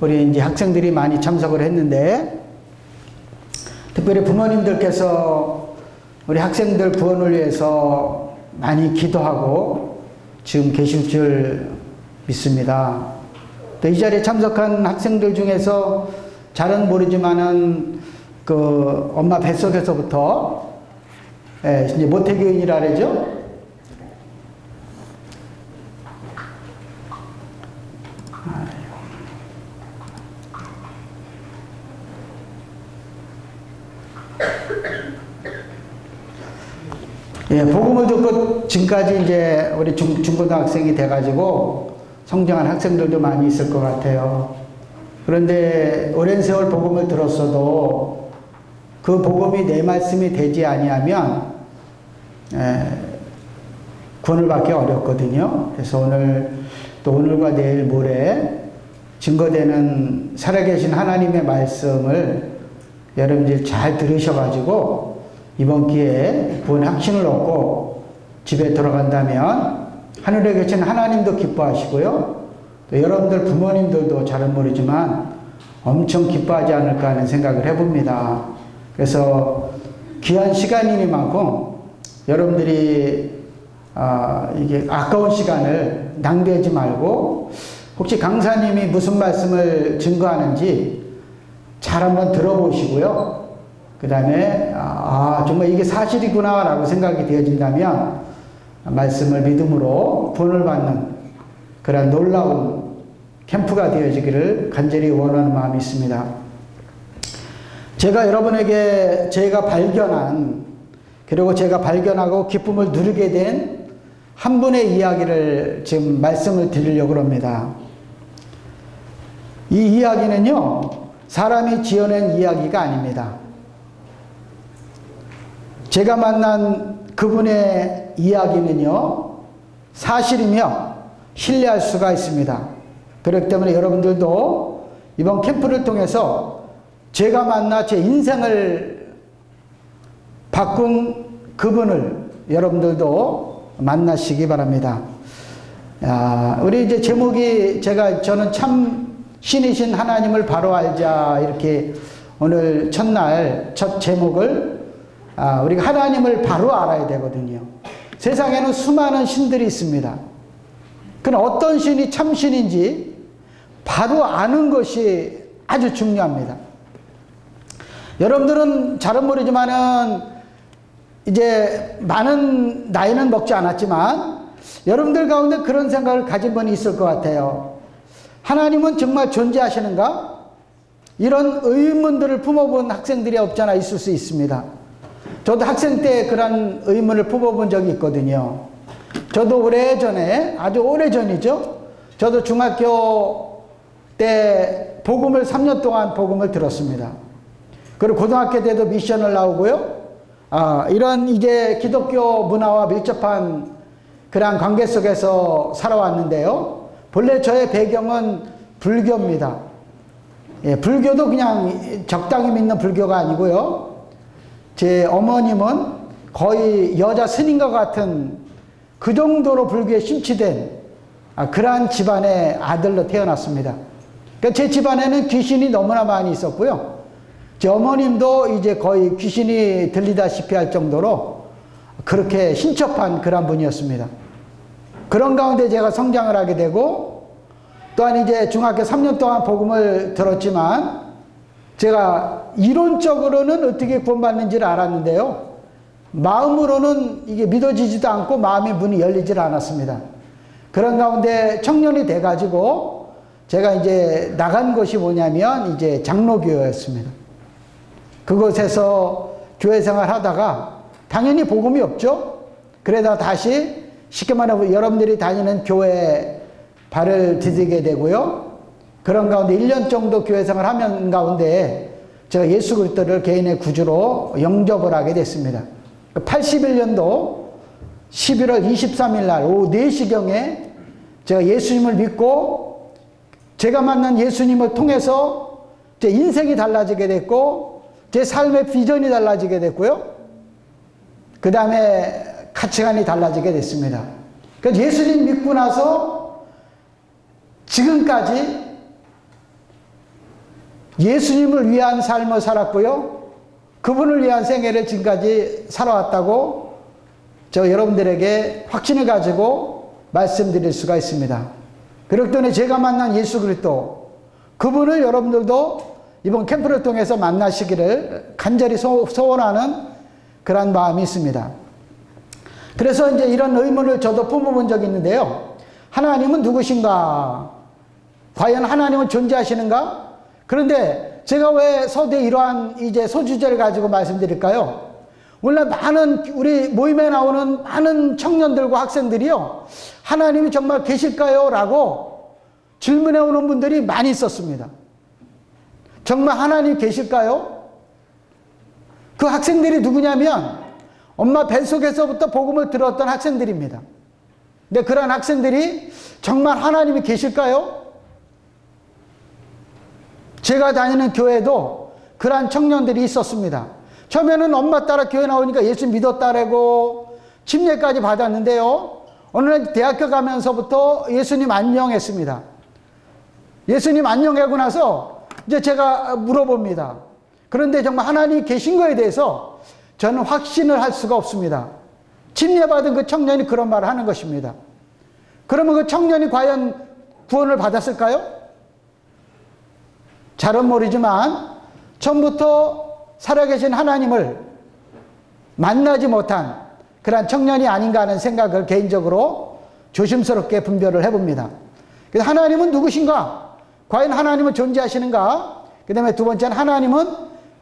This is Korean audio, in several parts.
우리 이제 학생들이 많이 참석을 했는데, 특별히 부모님들께서 우리 학생들 구원을 위해서 많이 기도하고 지금 계실 줄 믿습니다. 또 이 자리에 참석한 학생들 중에서 잘은 모르지만은 그 엄마 뱃속에서부터 이제 모태교인이라 그러죠. 예, 복음을 듣고 지금까지 이제 우리 중고등학생이 돼가지고 성장한 학생들도 많이 있을 것 같아요. 그런데 오랜 세월 복음을 들었어도 그 복음이 내 말씀이 되지 아니하면 구원을 받기 어렵거든요. 그래서 오늘 또 오늘과 내일 모레 증거되는 살아계신 하나님의 말씀을 여러분들 잘 들으셔가지고 이번 기회에 구원의 확신을 얻고 집에 돌아간다면 하늘에 계신 하나님도 기뻐하시고요. 또 여러분들 부모님들도 잘은 모르지만 엄청 기뻐하지 않을까 하는 생각을 해봅니다. 그래서 귀한 시간이니만큼 여러분들이 이게 아까운 시간을 낭비하지 말고 혹시 강사님이 무슨 말씀을 증거하는지 잘 한번 들어보시고요. 그 다음에 정말 이게 사실이구나 라고 생각이 되어진다면 말씀을 믿음으로 구원을 받는 그런 놀라운 캠프가 되어지기를 간절히 원하는 마음이 있습니다. 제가 여러분에게 제가 발견한, 그리고 제가 발견하고 기쁨을 누리게 된 한 분의 이야기를 지금 말씀을 드리려고 합니다. 이 이야기는요, 사람이 지어낸 이야기가 아닙니다. 제가 만난 그분의 이야기는요, 사실이며 신뢰할 수가 있습니다. 그렇기 때문에 여러분들도 이번 캠프를 통해서 제가 만나 제 인생을 바꾼 그분을 여러분들도 만나시기 바랍니다. 우리 이제 제목이 저는 참 신이신 하나님을 바로 알자, 이렇게 오늘 첫날 첫 제목을 우리가 하나님을 바로 알아야 되거든요. 세상에는 수많은 신들이 있습니다. 그러나 어떤 신이 참 신인지 바로 아는 것이 아주 중요합니다. 여러분들은 잘은 모르지만은 이제 많은 나이는 먹지 않았지만 여러분들 가운데 그런 생각을 가진 분이 있을 것 같아요. 하나님은 정말 존재하시는가? 이런 의문들을 품어본 학생들이 없잖아 있을 수 있습니다. 저도 학생 때 그런 의문을 품어본 적이 있거든요. 저도 오래전에, 아주 오래전이죠. 저도 중학교 때 복음을 3년 동안 복음을 들었습니다. 그리고 고등학교 때도 미션을 나오고요. 이런 이제 기독교 문화와 밀접한 그러한 관계 속에서 살아왔는데요. 본래 저의 배경은 불교입니다. 예, 불교도 그냥 적당히 믿는 불교가 아니고요. 제 어머님은 거의 여자 스님과 같은 그 정도로 불교에 심취된 그러한 집안의 아들로 태어났습니다. 그러니까 제 집안에는 귀신이 너무나 많이 있었고요. 제 어머님도 이제 거의 귀신이 들리다시피 할 정도로 그렇게 신첩한 그런 분이었습니다. 그런 가운데 제가 성장을 하게 되고, 또한 이제 중학교 3년 동안 복음을 들었지만 제가 이론적으로는 어떻게 구원받는지를 알았는데요, 마음으로는 이게 믿어지지도 않고 마음의 문이 열리질 않았습니다. 그런 가운데 청년이 돼가지고 제가 이제 나간 것이 뭐냐면 이제 장로교였습니다. 그곳에서 교회 생활 하다가 당연히 복음이 없죠. 그러다 다시 쉽게 말하면 여러분들이 다니는 교회에 발을 디디게 되고요. 그런 가운데 1년 정도 교회 생활 하면 가운데 제가 예수 그리스도를 개인의 구주로 영접을 하게 됐습니다. 81년도 11월 23일 날 오후 4시경에 제가 예수님을 믿고 제가 만난 예수님을 통해서 제 인생이 달라지게 됐고 제 삶의 비전이 달라지게 됐고요. 그 다음에 가치관이 달라지게 됐습니다. 그래서 예수님 믿고 나서 지금까지 예수님을 위한 삶을 살았고요. 그분을 위한 생애를 지금까지 살아왔다고 저 여러분들에게 확신을 가지고 말씀드릴 수가 있습니다. 그렇기 때문에 제가 만난 예수 그리스도, 그분을 여러분들도 이번 캠프를 통해서 만나시기를 간절히 소원하는 그런 마음이 있습니다. 그래서 이제 이런 의문을 저도 품어본 적이 있는데요. 하나님은 누구신가? 과연 하나님은 존재하시는가? 그런데 제가 왜 서두에 이러한 이제 소주제를 가지고 말씀드릴까요? 오늘 많은 우리 모임에 나오는 많은 청년들과 학생들이요, 하나님이 정말 계실까요? 라고 질문해 오는 분들이 많이 있었습니다. 정말 하나님 계실까요? 그 학생들이 누구냐면 엄마 뱃속에서부터 복음을 들었던 학생들입니다. 근데 그런 학생들이 정말 하나님이 계실까요? 제가 다니는 교회도 그러한 청년들이 있었습니다. 처음에는 엄마 따라 교회 나오니까 예수 믿었다라고 침례까지 받았는데요, 어느 날 대학교 가면서부터 예수님 안녕했습니다. 예수님 안녕하고 나서 이제 제가 물어봅니다. 그런데 정말 하나님이 계신 거에 대해서 저는 확신을 할 수가 없습니다. 침례받은 그 청년이 그런 말을 하는 것입니다. 그러면 그 청년이 과연 구원을 받았을까요? 잘은 모르지만 처음부터 살아계신 하나님을 만나지 못한 그런 청년이 아닌가 하는 생각을 개인적으로 조심스럽게 분별을 해봅니다. 그래서 하나님은 누구신가? 과연 하나님은 존재하시는가? 그 다음에 두 번째는 하나님은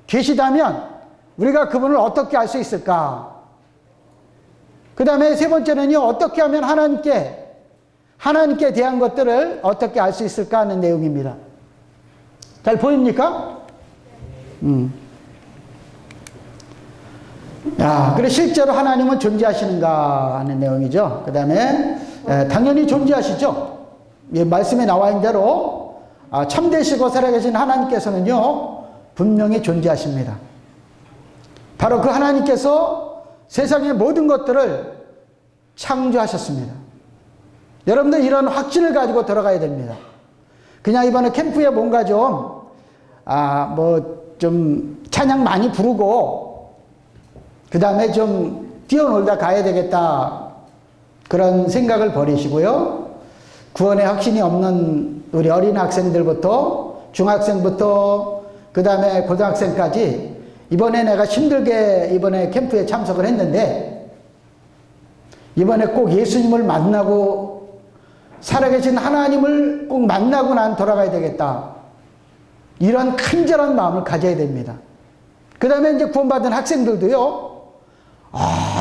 계시다면 우리가 그분을 어떻게 알 수 있을까? 그 다음에 세 번째는요, 어떻게 하면 하나님께 대한 것들을 어떻게 알 수 있을까 하는 내용입니다. 잘 보입니까? 그래 실제로 하나님은 존재하시는가 하는 내용이죠. 그 다음에 당연히 존재하시죠. 말씀에 나와 있는 대로 참되시고 살아계신 하나님께서는요 분명히 존재하십니다. 바로 그 하나님께서 세상의 모든 것들을 창조하셨습니다. 여러분들 이런 확신을 가지고 들어가야 됩니다. 그냥 이번에 캠프에 뭔가 좀 찬양 많이 부르고 그 다음에 좀 뛰어놀다 가야 되겠다 그런 생각을 버리시고요. 구원의 확신이 없는 우리 어린 학생들부터 중학생부터 그 다음에 고등학생까지 이번에 내가 힘들게 이번에 캠프에 참석을 했는데 이번에 꼭 예수님을 만나고 살아계신 하나님을 꼭 만나고 난 돌아가야 되겠다. 이런 간절한 마음을 가져야 됩니다. 그 다음에 이제 구원받은 학생들도요.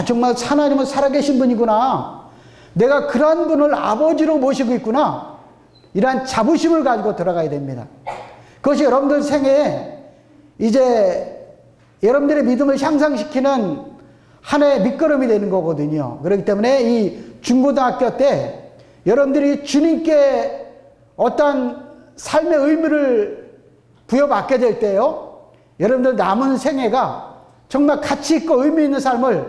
정말 하나님은 살아계신 분이구나. 내가 그런 분을 아버지로 모시고 있구나. 이러한 자부심을 가지고 들어가야 됩니다. 그것이 여러분들 생애에 이제 여러분들의 믿음을 향상시키는 하나의 밑거름이 되는 거거든요. 그렇기 때문에 이 중고등학교 때 여러분들이 주님께 어떤 삶의 의미를 부여받게 될 때요, 여러분들 남은 생애가 정말 가치 있고 의미 있는 삶을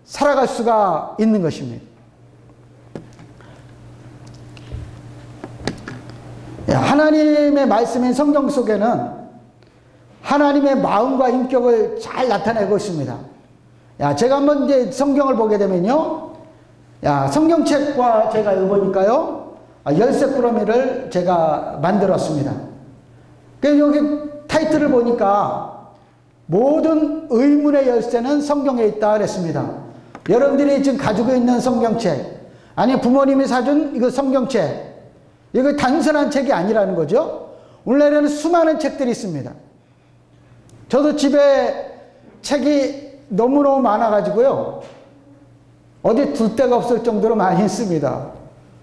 살아갈 수가 있는 것입니다. 하나님의 말씀인 성경 속에는 하나님의 마음과 인격을 잘 나타내고 있습니다. 제가 한번 이제 성경을 보게 되면요, 성경책과 제가 읽어보니까요, 열쇠 꾸러미를 제가 만들었습니다. 그래서 여기 타이틀을 보니까 모든 의문의 열쇠는 성경에 있다 그랬습니다. 여러분들이 지금 가지고 있는 성경책, 아니 부모님이 사준 이거 성경책, 이거 단순한 책이 아니라는 거죠. 오늘날에는 수많은 책들이 있습니다. 저도 집에 책이 너무너무 많아가지고요, 어디 둘 데가 없을 정도로 많이 있습니다.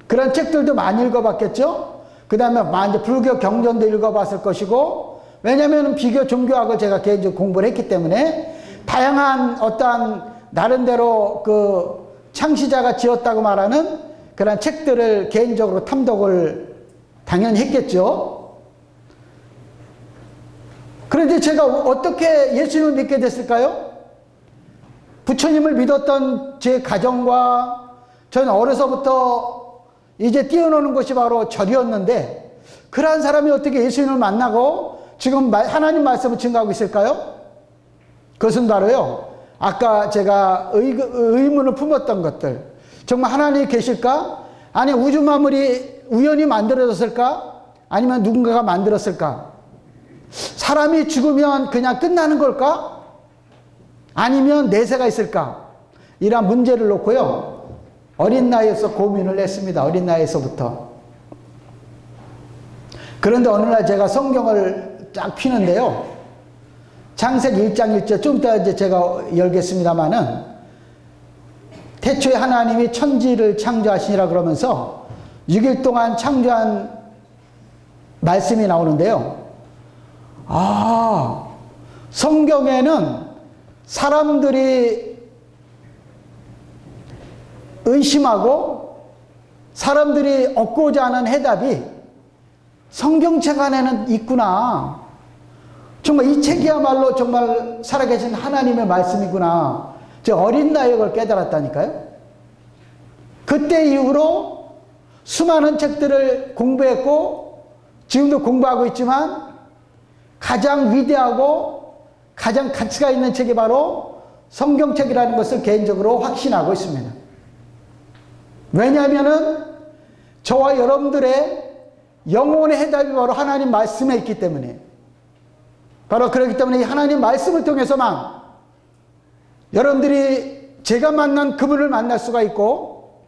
그런 책들도 많이 읽어봤겠죠. 그 다음에 이제 불교 경전도 읽어봤을 것이고, 왜냐하면 비교 종교학을 제가 개인적으로 공부를 했기 때문에 다양한 어떠한 나름대로 그 창시자가 지었다고 말하는 그런 책들을 개인적으로 탐독을 당연히 했겠죠. 그런데 제가 어떻게 예수님을 믿게 됐을까요? 부처님을 믿었던 제 가정과 저는 어려서부터 이제 뛰어노는 것이 바로 절이었는데, 그러한 사람이 어떻게 예수님을 만나고 지금 하나님 말씀을 증거하고 있을까요? 그것은 바로요, 아까 제가 의문을 품었던 것들, 정말 하나님이 계실까? 아니 우주 만물이 우연히 만들어졌을까? 아니면 누군가가 만들었을까? 사람이 죽으면 그냥 끝나는 걸까? 아니면 내세가 있을까? 이런 문제를 놓고요, 어린 나이에서 고민을 했습니다. 어린 나이에서부터. 그런데 어느 날 제가 성경을 쫙 피는데요, 창세기 1장 1절, 좀 이따 이제 제가 열겠습니다만은, 태초에 하나님이 천지를 창조하시니라 그러면서 6일 동안 창조한 말씀이 나오는데요. 아, 성경에는 사람들이 의심하고 사람들이 얻고자 하는 해답이 성경책 안에는 있구나. 정말 이 책이야말로 정말 살아계신 하나님의 말씀이구나. 저 어린 나이에 그걸 깨달았다니까요. 그때 이후로 수많은 책들을 공부했고 지금도 공부하고 있지만 가장 위대하고 가장 가치가 있는 책이 바로 성경책이라는 것을 개인적으로 확신하고 있습니다. 왜냐하면은 저와 여러분들의 영혼의 해답이 바로 하나님 말씀에 있기 때문에, 바로 그렇기 때문에 이 하나님 말씀을 통해서만 여러분들이 제가 만난 그분을 만날 수가 있고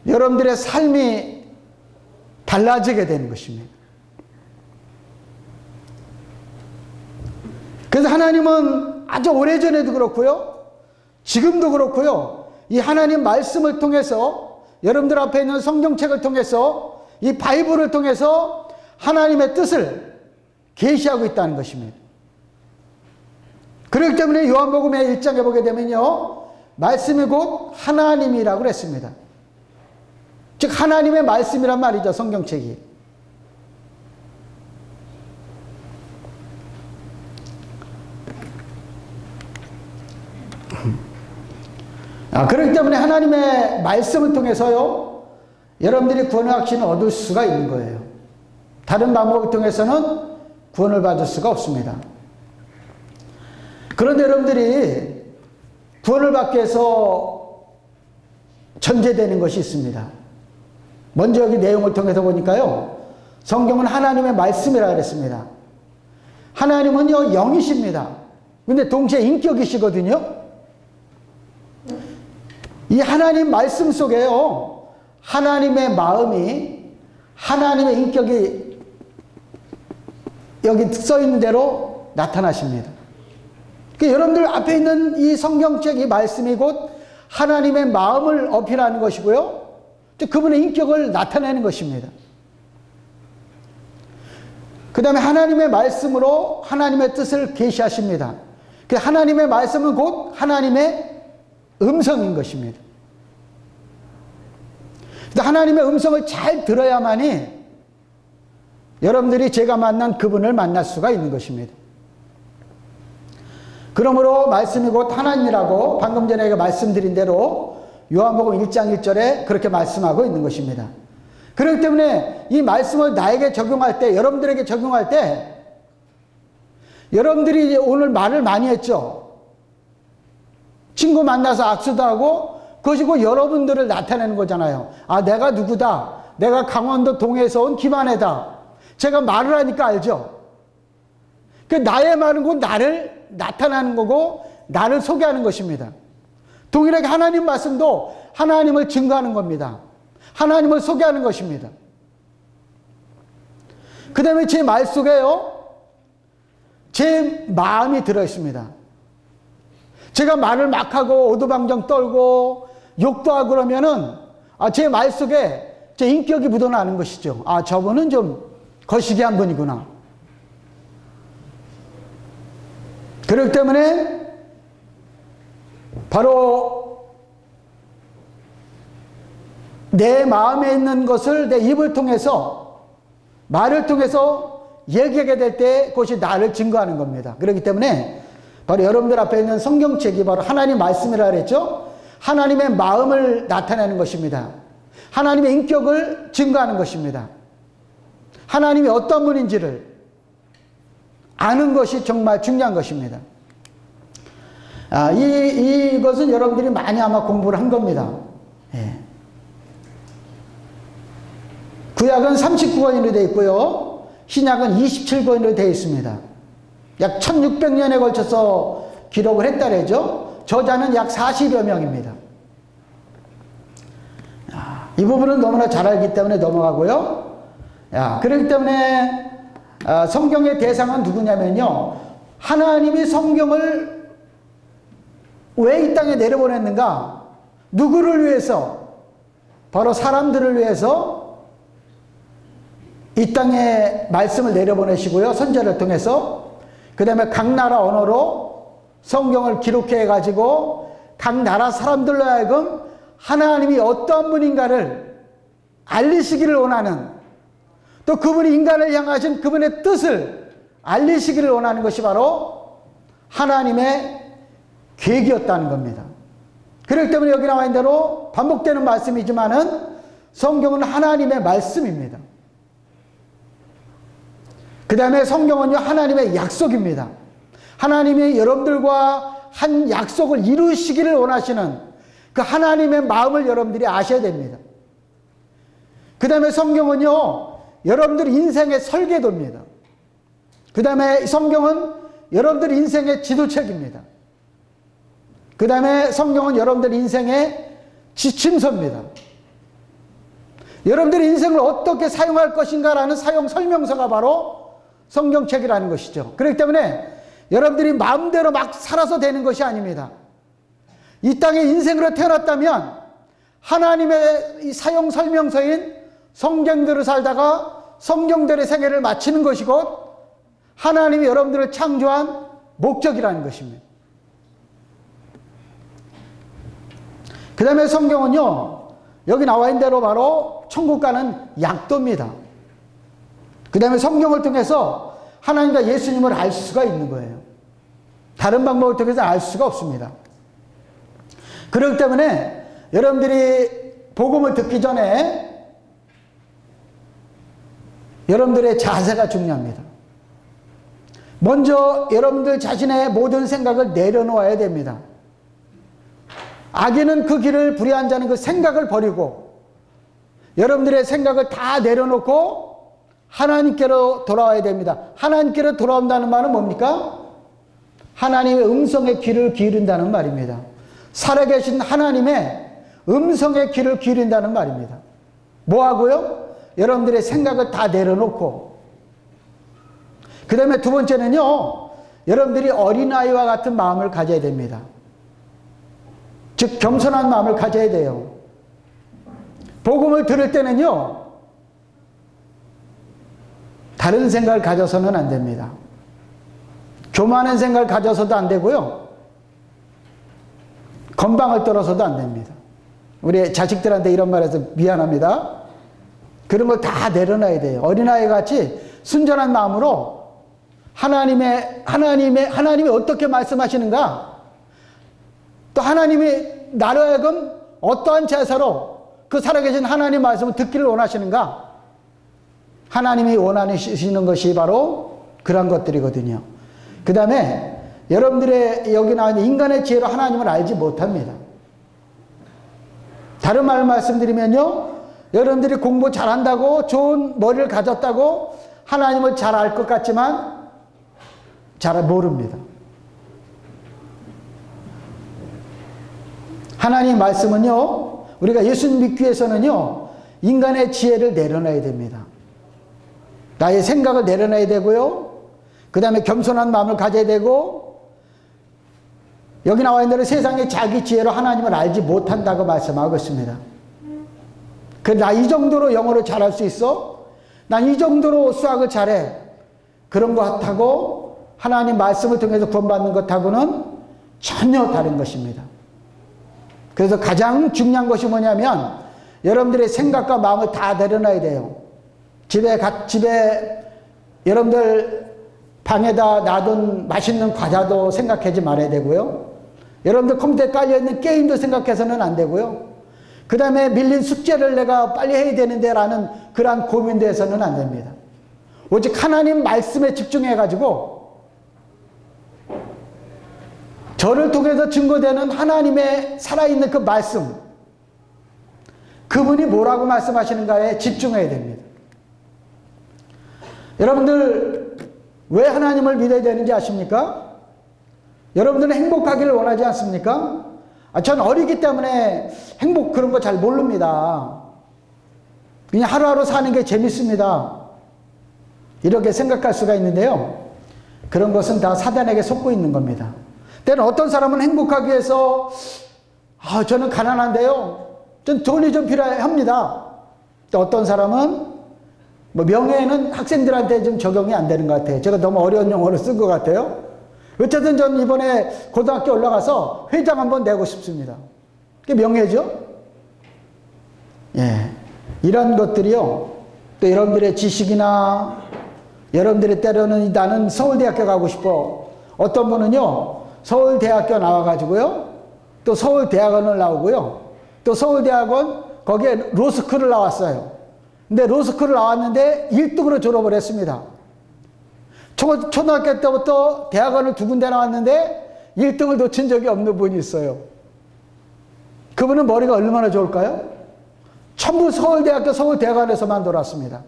여러분들의 삶이 달라지게 되는 것입니다. 그래서 하나님은 아주 오래전에도 그렇고요, 지금도 그렇고요, 이 하나님 말씀을 통해서, 여러분들 앞에 있는 성경책을 통해서, 이 바이블을 통해서 하나님의 뜻을 계시하고 있다는 것입니다. 그렇기 때문에 요한복음의 1장에 보게 되면요, 말씀이 곧 하나님이라고 그랬습니다. 즉 하나님의 말씀이란 말이죠, 성경책이. 그렇기 때문에 하나님의 말씀을 통해서요, 여러분들이 구원의 확신을 얻을 수가 있는 거예요. 다른 방법을 통해서는 구원을 받을 수가 없습니다. 그런데 여러분들이 구원을 받기 위해서 전제되는 것이 있습니다. 먼저 여기 내용을 통해서 보니까요, 성경은 하나님의 말씀이라고 그랬습니다. 하나님은요, 영이십니다. 근데 동시에 인격이시거든요. 이 하나님 말씀 속에요, 하나님의 마음이, 하나님의 인격이 여기 써 있는 대로 나타나십니다. 그러니까 여러분들 앞에 있는 이 성경책, 이 말씀이 곧 하나님의 마음을 어필하는 것이고요, 그분의 인격을 나타내는 것입니다. 그 다음에 하나님의 말씀으로 하나님의 뜻을 계시하십니다. 하나님의 말씀은 곧 하나님의 음성인 것입니다. 하나님의 음성을 잘 들어야만이 여러분들이 제가 만난 그분을 만날 수가 있는 것입니다. 그러므로 말씀이 곧 하나님이라고 방금 전에 말씀드린 대로 요한복음 1장 1절에 그렇게 말씀하고 있는 것입니다. 그렇기 때문에 이 말씀을 나에게 적용할 때, 여러분들에게 적용할 때, 여러분들이 오늘 말을 많이 했죠. 친구 만나서 악수도 하고, 그것이 곧 여러분들을 나타내는 거잖아요. 아, 내가 누구다. 내가 강원도 동해에서 온 김한혜다. 제가 말을 하니까 알죠. 그 나의 말은 곧 나를 나타나는 거고 나를 소개하는 것입니다. 동일하게 하나님 말씀도 하나님을 증거하는 겁니다. 하나님을 소개하는 것입니다. 그 다음에 제 말 속에요, 제 마음이 들어있습니다. 제가 말을 막 하고 오두방정 떨고 욕도 하고 그러면은 제 말 속에 제 인격이 묻어나는 것이죠. 아, 저분은 좀 거시기한 분이구나. 그렇기 때문에 바로 내 마음에 있는 것을 내 입을 통해서, 말을 통해서 얘기하게 될 때 그것이 나를 증거하는 겁니다. 그렇기 때문에 바로 여러분들 앞에 있는 성경책이 바로 하나님 말씀이라 그랬죠. 하나님의 마음을 나타내는 것입니다. 하나님의 인격을 증거하는 것입니다. 하나님이 어떤 분인지를, 아는 것이 정말 중요한 것입니다. 이것은 여러분들이 많이 아마 공부를 한 겁니다. 예. 구약은 39권으로 되어 있고요. 신약은 27권으로 되어 있습니다. 약 1600년에 걸쳐서 기록을 했다래죠. 저자는 약 40여 명입니다. 이 부분은 너무나 잘 알기 때문에 넘어가고요. 그렇기 때문에 성경의 대상은 누구냐면요. 하나님이 성경을 왜 이 땅에 내려보냈는가? 누구를 위해서? 바로 사람들을 위해서 이 땅에 말씀을 내려보내시고요. 선지자를 통해서. 그 다음에 각 나라 언어로 성경을 기록해 가지고 각 나라 사람들로 하여금 하나님이 어떠한 분인가를 알리시기를 원하는, 또 그분이 인간을 향하신 그분의 뜻을 알리시기를 원하는 것이 바로 하나님의 계획이었다는 겁니다. 그렇기 때문에 여기 나와 있는 대로 반복되는 말씀이지만은 성경은 하나님의 말씀입니다. 그 다음에 성경은요, 하나님의 약속입니다. 하나님이 여러분들과 한 약속을 이루시기를 원하시는 그 하나님의 마음을 여러분들이 아셔야 됩니다. 그 다음에 성경은요, 여러분들 인생의 설계도입니다. 그 다음에 성경은 여러분들 인생의 지도책입니다. 그 다음에 성경은 여러분들 인생의 지침서입니다. 여러분들의 인생을 어떻게 사용할 것인가라는 사용 설명서가 바로 성경책이라는 것이죠. 그렇기 때문에 여러분들이 마음대로 막 살아서 되는 것이 아닙니다. 이 땅에 인생으로 태어났다면 하나님의 이 사용 설명서인 성경대로 살다가 성경대로의 생애를 마치는 것이 곧 하나님이 여러분들을 창조한 목적이라는 것입니다. 그 다음에 성경은요, 여기 나와 있는 대로 바로 천국 가는 약도입니다. 그 다음에 성경을 통해서 하나님과 예수님을 알 수가 있는 거예요. 다른 방법을 통해서 알 수가 없습니다. 그렇기 때문에 여러분들이 복음을 듣기 전에 여러분들의 자세가 중요합니다. 먼저 여러분들 자신의 모든 생각을 내려놓아야 됩니다. 악인은 그 길을 불의한 자는 그 생각을 버리고 여러분들의 생각을 다 내려놓고 하나님께로 돌아와야 됩니다. 하나님께로 돌아온다는 말은 뭡니까? 하나님의 음성의 귀를 기울인다는 말입니다. 살아계신 하나님의 음성의 귀를 기울인다는 말입니다. 뭐하고요? 여러분들의 생각을 다 내려놓고, 그 다음에 두 번째는요, 여러분들이 어린아이와 같은 마음을 가져야 됩니다. 즉 겸손한 마음을 가져야 돼요. 복음을 들을 때는요, 다른 생각을 가져서는 안 됩니다. 교만한 생각을 가져서도 안 되고요, 건방을 떨어서도 안 됩니다. 우리 자식들한테 이런 말해서 미안합니다. 그런 걸 다 내려놔야 돼요. 어린아이 같이 순전한 마음으로 하나님이 어떻게 말씀하시는가, 또 하나님이 나로 하여금 어떠한 제사로 그 살아계신 하나님 말씀을 듣기를 원하시는가, 하나님이 원하시는 것이 바로 그런 것들이거든요. 그 다음에 여러분들의 여기 나와 있는 인간의 지혜로 하나님을 알지 못합니다. 다른 말을 말씀드리면요, 여러분들이 공부 잘한다고 좋은 머리를 가졌다고 하나님을 잘 알 것 같지만 잘 모릅니다. 하나님 말씀은요, 우리가 예수님 믿기 위해서는요, 인간의 지혜를 내려놔야 됩니다. 나의 생각을 내려놔야 되고요, 그 다음에 겸손한 마음을 가져야 되고, 여기 나와 있는 대로 세상에 자기 지혜로 하나님을 알지 못한다고 말씀하고 있습니다. 나 이 정도로 영어를 잘할 수 있어? 난 이 정도로 수학을 잘해. 그런 것하고 하나님 말씀을 통해서 구원받는 것하고는 전혀 다른 것입니다. 그래서 가장 중요한 것이 뭐냐면 여러분들의 생각과 마음을 다 내려놔야 돼요. 집에 여러분들 방에다 놔둔 맛있는 과자도 생각하지 말아야 되고요. 여러분들 컴퓨터에 깔려있는 게임도 생각해서는 안 되고요. 그 다음에 밀린 숙제를 내가 빨리 해야 되는데 라는 그러한 고민도 해서는 안 됩니다. 오직 하나님 말씀에 집중해가지고 저를 통해서 증거되는 하나님의 살아있는 그 말씀, 그분이 뭐라고 말씀하시는가에 집중해야 됩니다. 여러분들 왜 하나님을 믿어야 되는지 아십니까? 여러분들은 행복하기를 원하지 않습니까? 전 어리기 때문에 행복 그런 거 잘 모릅니다. 그냥 하루하루 사는 게 재밌습니다. 이렇게 생각할 수가 있는데요. 그런 것은 다 사단에게 속고 있는 겁니다. 때는 어떤 사람은 행복하기 위해서 저는 가난한데요. 전 돈이 좀 필요합니다. 또 어떤 사람은 명예는 학생들한테 좀 적용이 안 되는 것 같아요. 제가 너무 어려운 용어를 쓴 것 같아요. 어쨌든 전 이번에 고등학교 올라가서 회장 한번 내고 싶습니다. 그게 명예죠? 예. 이런 것들이요. 또 여러분들의 지식이나 여러분들이 때로는 나는 서울대학교 가고 싶어. 어떤 분은요. 서울대학교 나와가지고요. 또 서울대학원을 나오고요. 또 서울대학원 거기에 로스쿨을 나왔어요. 근데 로스쿨을 나왔는데 1등으로 졸업을 했습니다. 초등학교 때부터 대학원을 2군데 나왔는데 1등을 놓친 적이 없는 분이 있어요. 그분은 머리가 얼마나 좋을까요? 전부 서울대학교 서울대학원에서만 돌았습니다.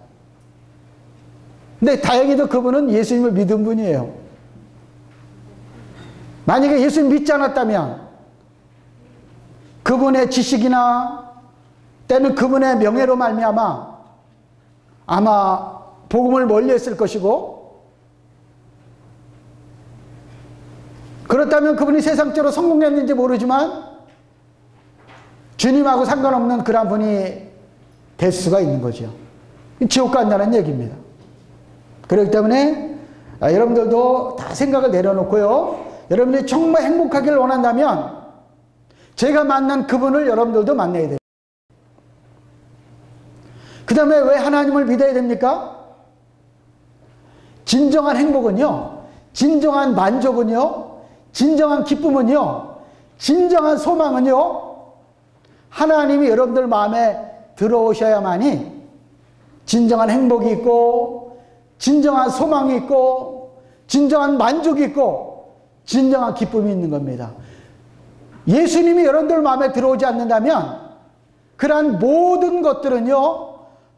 근데 다행히도 그분은 예수님을 믿은 분이에요. 만약에 예수님 믿지 않았다면 그분의 지식이나 때는 그분의 명예로 말미암아 아마 복음을 멀리했을 것이고, 그렇다면 그분이 세상적으로 성공했는지 모르지만 주님하고 상관없는 그런 분이 될 수가 있는 거죠. 지옥 간다는 얘기입니다. 그렇기 때문에 여러분들도 다 생각을 내려놓고요. 여러분들이 정말 행복하기를 원한다면 제가 만난 그분을 여러분들도 만나야 돼요. 그 다음에 왜 하나님을 믿어야 됩니까? 진정한 행복은요, 진정한 만족은요, 진정한 기쁨은요, 진정한 소망은요, 하나님이 여러분들 마음에 들어오셔야만이 진정한 행복이 있고, 진정한 소망이 있고, 진정한 만족이 있고, 진정한 기쁨이 있는 겁니다. 예수님이 여러분들 마음에 들어오지 않는다면 그러한 모든 것들은요,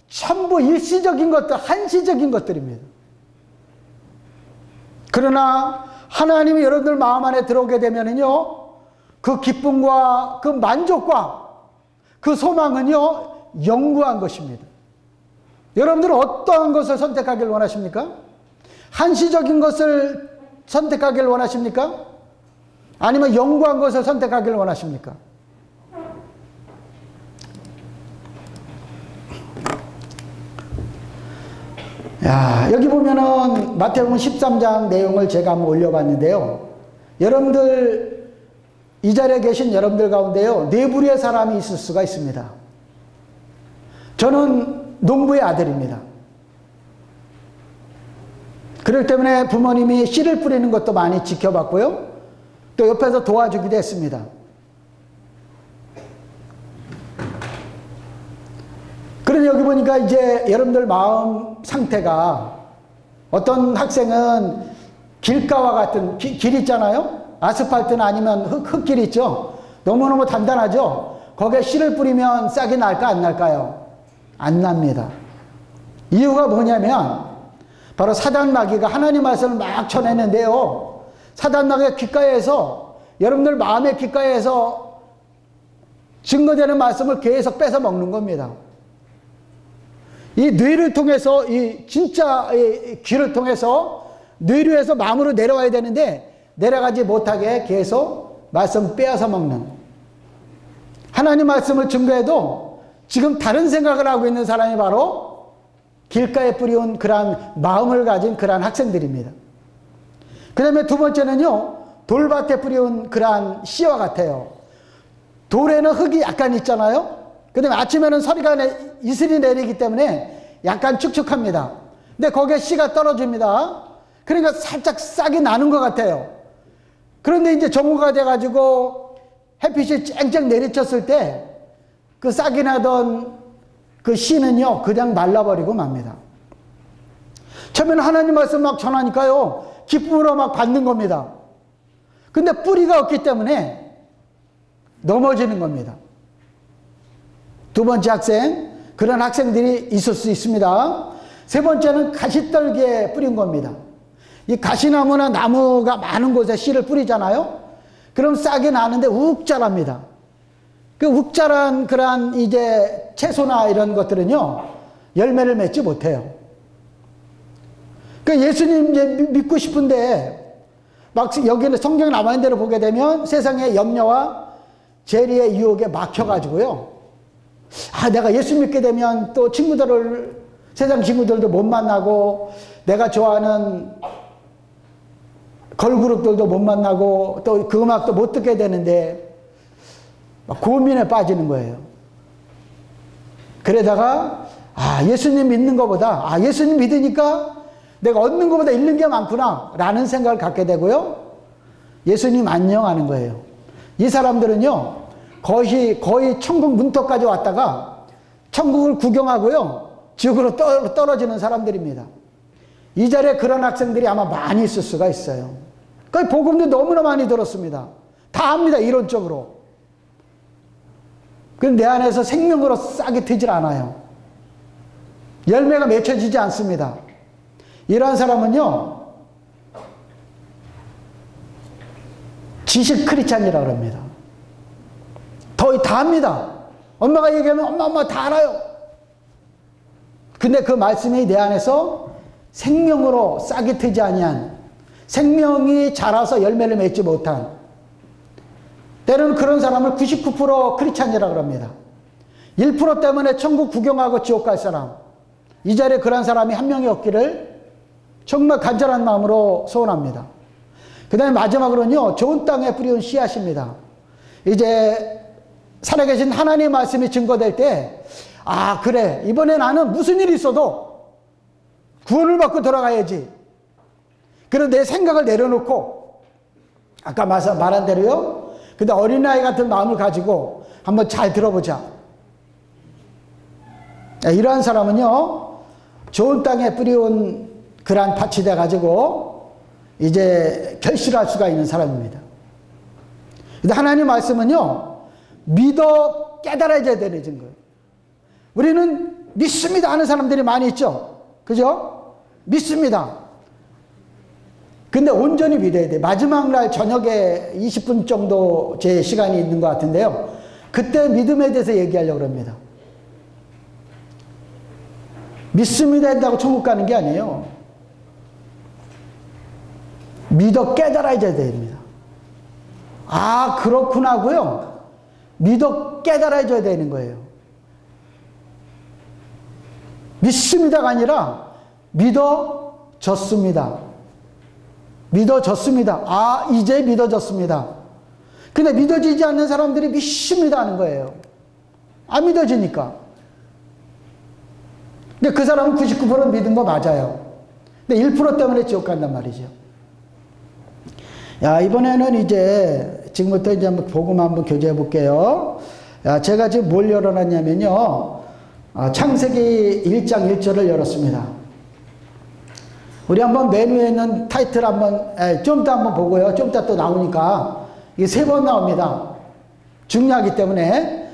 전부 일시적인 것들, 한시적인 것들입니다. 그러나 하나님이 여러분들 마음 안에 들어오게 되면은요, 그 기쁨과 그 만족과 그 소망은요, 영구한 것입니다. 여러분들은 어떠한 것을 선택하길 원하십니까? 한시적인 것을 선택하길 원하십니까? 아니면 영구한 것을 선택하길 원하십니까? 여기 보면은 마태복음 13장 내용을 제가 한번 올려봤는데요. 여러분들, 이 자리에 계신 여러분들 가운데요, 네 부류의 사람이 있을 수가 있습니다. 저는 농부의 아들입니다. 그렇기 때문에 부모님이 씨를 뿌리는 것도 많이 지켜봤고요. 또 옆에서 도와주기도 했습니다. 그런데 여기 보니까 이제 여러분들 마음 상태가, 어떤 학생은 길가와 같은 길 있잖아요. 아스팔트나 아니면 흙길 있죠. 너무너무 단단하죠. 거기에 씨를 뿌리면 싹이 날까 안 날까요? 안 납니다. 이유가 뭐냐면 바로 사단마귀가 하나님 말씀을 막 전했는데요, 사단마귀가 귓가에서, 여러분들 마음의 귓가에서 증거되는 말씀을 계속 뺏어 먹는 겁니다. 이 뇌를 통해서, 이 진짜 귀를 통해서 뇌류에서 마음으로 내려와야 되는데 내려가지 못하게 계속 말씀 빼앗아 먹는, 하나님 말씀을 증거해도 지금 다른 생각을 하고 있는 사람이 바로 길가에 뿌리온 그러한 마음을 가진 그러한 학생들입니다. 그 다음에 두 번째는요, 돌밭에 뿌리온 그러한 씨와 같아요. 돌에는 흙이 약간 있잖아요. 그 다음에 아침에는 이슬이 내리기 때문에 약간 축축합니다. 근데 거기에 씨가 떨어집니다. 그러니까 살짝 싹이 나는 것 같아요. 그런데 이제 정오가 돼가지고 햇빛이 쨍쨍 내리쳤을 때 그 싹이 나던 그 씨는요, 그냥 말라버리고 맙니다. 처음에는 하나님 말씀 막 전하니까요, 기쁨으로 막 받는 겁니다. 근데 뿌리가 없기 때문에 넘어지는 겁니다. 두 번째 학생, 그런 학생들이 있을 수 있습니다. 세 번째는 가시떨기에 뿌린 겁니다. 이 가시나무나 나무가 많은 곳에 씨를 뿌리잖아요. 그럼 싹이 나는데 욱 자랍니다. 그 욱 자란 그러한 이제 채소나 이런 것들은요, 열매를 맺지 못해요. 그 예수님 이제 믿고 싶은데, 막 여기는 성경에 나와 있는 대로 보게 되면 세상의 염려와 재리의 유혹에 막혀가지고요. 아, 내가 예수 믿게 되면 또 세상 친구들도 못 만나고, 내가 좋아하는 걸그룹들도 못 만나고, 또 그 음악도 못 듣게 되는데, 막 고민에 빠지는 거예요. 그러다가, 아, 예수님 믿는 것보다, 아, 예수님 믿으니까 내가 얻는 것보다 잃는 게 많구나, 라는 생각을 갖게 되고요. 예수님 안녕하는 거예요. 이 사람들은요, 거의 천국 문턱까지 왔다가 천국을 구경하고요, 지옥으로 떨어지는 사람들입니다. 이 자리에 그런 학생들이 아마 많이 있을 수가 있어요. 그 복음도 너무나 많이 들었습니다. 다 압니다, 이론적으로. 그런데 내 안에서 생명으로 싹이 트질 않아요. 열매가 맺혀지지 않습니다. 이러한 사람은요, 지식 크리스찬이라고 합니다. 다 압니다. 엄마가 얘기하면 엄마 다 알아요. 근데 그 말씀이 내 안에서 생명으로 싹이 트지 아니한, 생명이 자라서 열매를 맺지 못한, 때로는 그런 사람을 99% 크리스찬이라고 합니다. 1% 때문에 천국 구경하고 지옥 갈 사람, 이 자리에 그런 사람이 한 명이 없기를 정말 간절한 마음으로 소원합니다. 그 다음에 마지막으로는요, 좋은 땅에 뿌리운 씨앗입니다. 이제 살아계신 하나님의 말씀이 증거될 때, 아, 그래, 이번에 나는 무슨 일이 있어도 구원을 받고 돌아가야지. 그래서 내 생각을 내려놓고, 아까 말한 대로요, 근데 어린아이 같은 마음을 가지고 한번 잘 들어보자. 이러한 사람은요, 좋은 땅에 뿌리온 그러한 밭이 돼가지고 이제 결실할 수가 있는 사람입니다. 근데 하나님 말씀은요, 믿어 깨달아져야 되는 거예요. 우리는 믿습니다 하는 사람들이 많이 있죠. 그죠? 믿습니다. 근데 온전히 믿어야 돼. 마지막 날 저녁에 20분 정도 제 시간이 있는 것 같은데요. 그때 믿음에 대해서 얘기하려고 합니다. 믿습니다 한다고 천국 가는 게 아니에요. 믿어 깨달아져야 됩니다. 아, 그렇구나고요. 믿어 깨달아져야 되는 거예요. 믿습니다가 아니라 믿어졌습니다. 믿어졌습니다. 아, 이제 믿어졌습니다. 근데 믿어지지 않는 사람들이 믿습니다 하는 거예요. 안 믿어지니까. 근데 그 사람은 99% 믿은 거 맞아요. 근데 1% 때문에 지옥 간단 말이죠. 야, 이번에는 이제 지금부터 이제 한번 복음 한번 교제해 볼게요. 야, 제가 지금 뭘 열어놨냐면요, 창세기 1장 1절을 열었습니다. 우리 한번 메뉴에 있는 타이틀 한번 좀 이따 한번 보고요. 좀 이따 또 나오니까 이게 3번 나옵니다. 중요하기 때문에.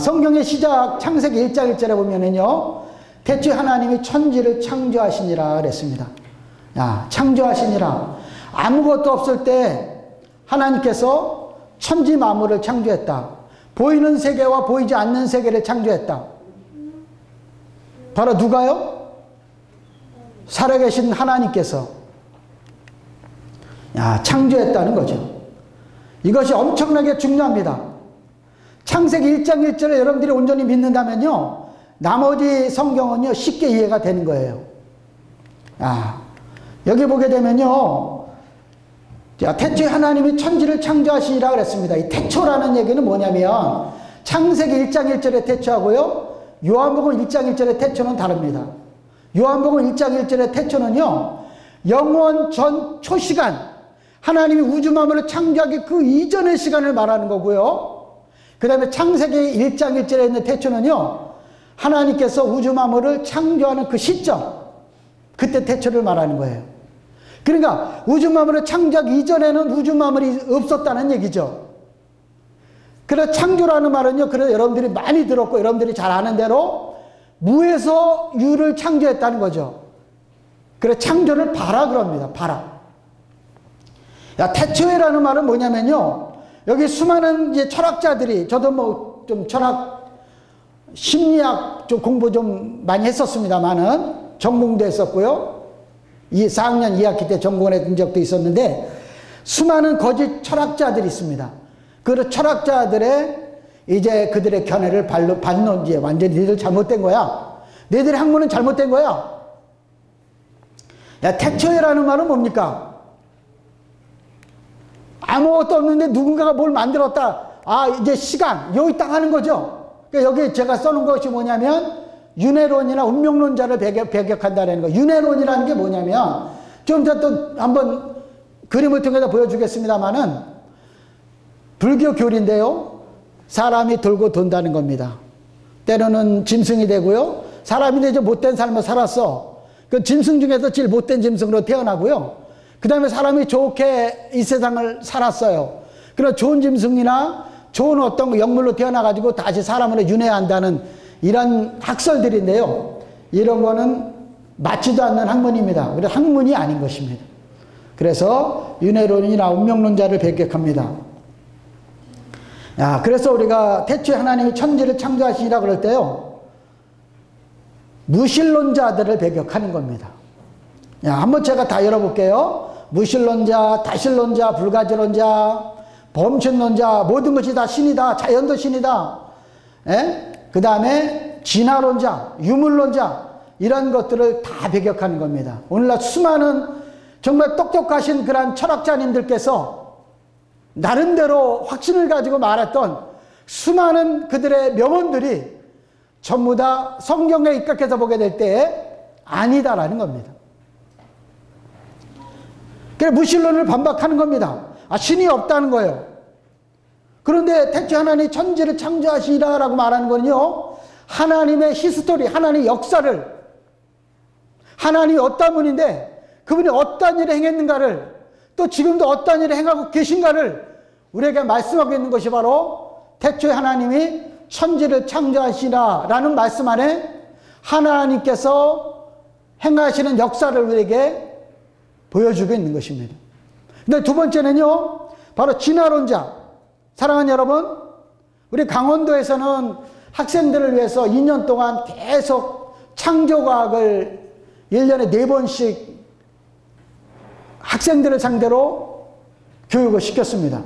성경의 시작 창세기 1장 1절에 보면은요, 태초에 하나님이 천지를 창조하시니라 그랬습니다. 야, 창조하시니라. 아무것도 없을 때 하나님께서 천지 만물을 창조했다. 보이는 세계와 보이지 않는 세계를 창조했다. 바로 누가요? 살아계신 하나님께서 창조했다는 거죠. 이것이 엄청나게 중요합니다. 창세기 1장 1절에 여러분들이 온전히 믿는다면요, 나머지 성경은요 쉽게 이해가 되는 거예요. 여기 보게 되면요, 태초에 하나님이 천지를 창조하시니라 그랬습니다. 이 태초라는 얘기는 뭐냐면 창세기 1장 1절의 태초하고요, 요한복음 1장 1절의 태초는 다릅니다. 요한복음 1장 1절의 태초는요, 영원 전 초시간, 하나님이 우주 만물을 창조하기 그 이전의 시간을 말하는 거고요. 그 다음에 창세기 1장 1절에 있는 태초는요, 하나님께서 우주 만물을 창조하는 그 시점, 그때 태초를 말하는 거예요. 그러니까 우주 만물을 창조하기 이전에는 우주 만물이 없었다는 얘기죠. 그래서 창조라는 말은요, 그래서 여러분들이 많이 들었고 여러분들이 잘 아는 대로 무에서 유를 창조했다는 거죠. 그래서 창조를 봐라 그럽니다. 봐라. 야, 태초에라는 말은 뭐냐면요, 여기 수많은 이제 철학자들이, 저도 뭐 좀 철학 심리학 좀 공부 좀 많이 했었습니다만은 전공도 했었고요. 4학년 2학기 때 전공을 했던 적도 있었는데, 수많은 거짓 철학자들이 있습니다. 그 철학자들의 이제 그들의 견해를 반론지에 완전히 너희들 잘못된 거야. 너희들의 학문은 잘못된 거야. 야, 태초에라는 말은 뭡니까? 아무것도 없는데 누군가가 뭘 만들었다. 아, 이제 시간, 여기 딱 하는 거죠. 그러니까 여기 제가 써놓은 것이 뭐냐면, 윤회론이나 운명론자를 배격한다는 거. 윤회론이라는 게 뭐냐면, 좀 더 또 한번 그림을 통해서 보여주겠습니다만은, 불교 교리인데요, 사람이 돌고 돈다는 겁니다. 때로는 짐승이 되고요, 사람이 이제 못된 삶을 살았어. 그 짐승 중에서 제일 못된 짐승으로 태어나고요, 그 다음에 사람이 좋게 이 세상을 살았어요. 그런 좋은 짐승이나 좋은 어떤 영물로 태어나가지고 다시 사람으로 윤회한다는 이런 학설들인데요, 이런 거는 맞지도 않는 학문입니다. 그래서 학문이 아닌 것입니다. 그래서 윤회론이나 운명론자를 배격합니다. 야, 그래서 우리가 태초에 하나님이 천지를 창조하시라 그럴 때요, 무신론자들을 배격하는 겁니다. 야, 한번 제가 다 열어볼게요. 무신론자, 다신론자, 불가지론자, 범신론자, 모든 것이 다 신이다, 자연도 신이다. 그 다음에 진화론자, 유물론자, 이런 것들을 다 배격하는 겁니다. 오늘날 수많은 정말 똑똑하신 그런 철학자님들께서 나름대로 확신을 가지고 말했던 수많은 그들의 명언들이 전부 다 성경에 입각해서 보게 될 때 아니다라는 겁니다. 그래서 무신론을 반박하는 겁니다. 아, 신이 없다는 거예요. 그런데 태초에 하나님이 천지를 창조하시라라고 말하는 거는요, 하나님의 히스토리, 하나님의 역사를, 하나님이 어떤 분인데 그분이 어떤 일을 행했는가를, 또 지금도 어떤 일을 행하고 계신가를 우리에게 말씀하고 있는 것이 바로 태초에 하나님이 천지를 창조하시라라는 말씀 안에 하나님께서 행하시는 역사를 우리에게 보여주고 있는 것입니다. 근데 두 번째는요, 바로 진화론자. 사랑하는 여러분, 우리 강원도에서는 학생들을 위해서 2년 동안 계속 창조과학을 1년에 4번씩 학생들을 상대로 교육을 시켰습니다.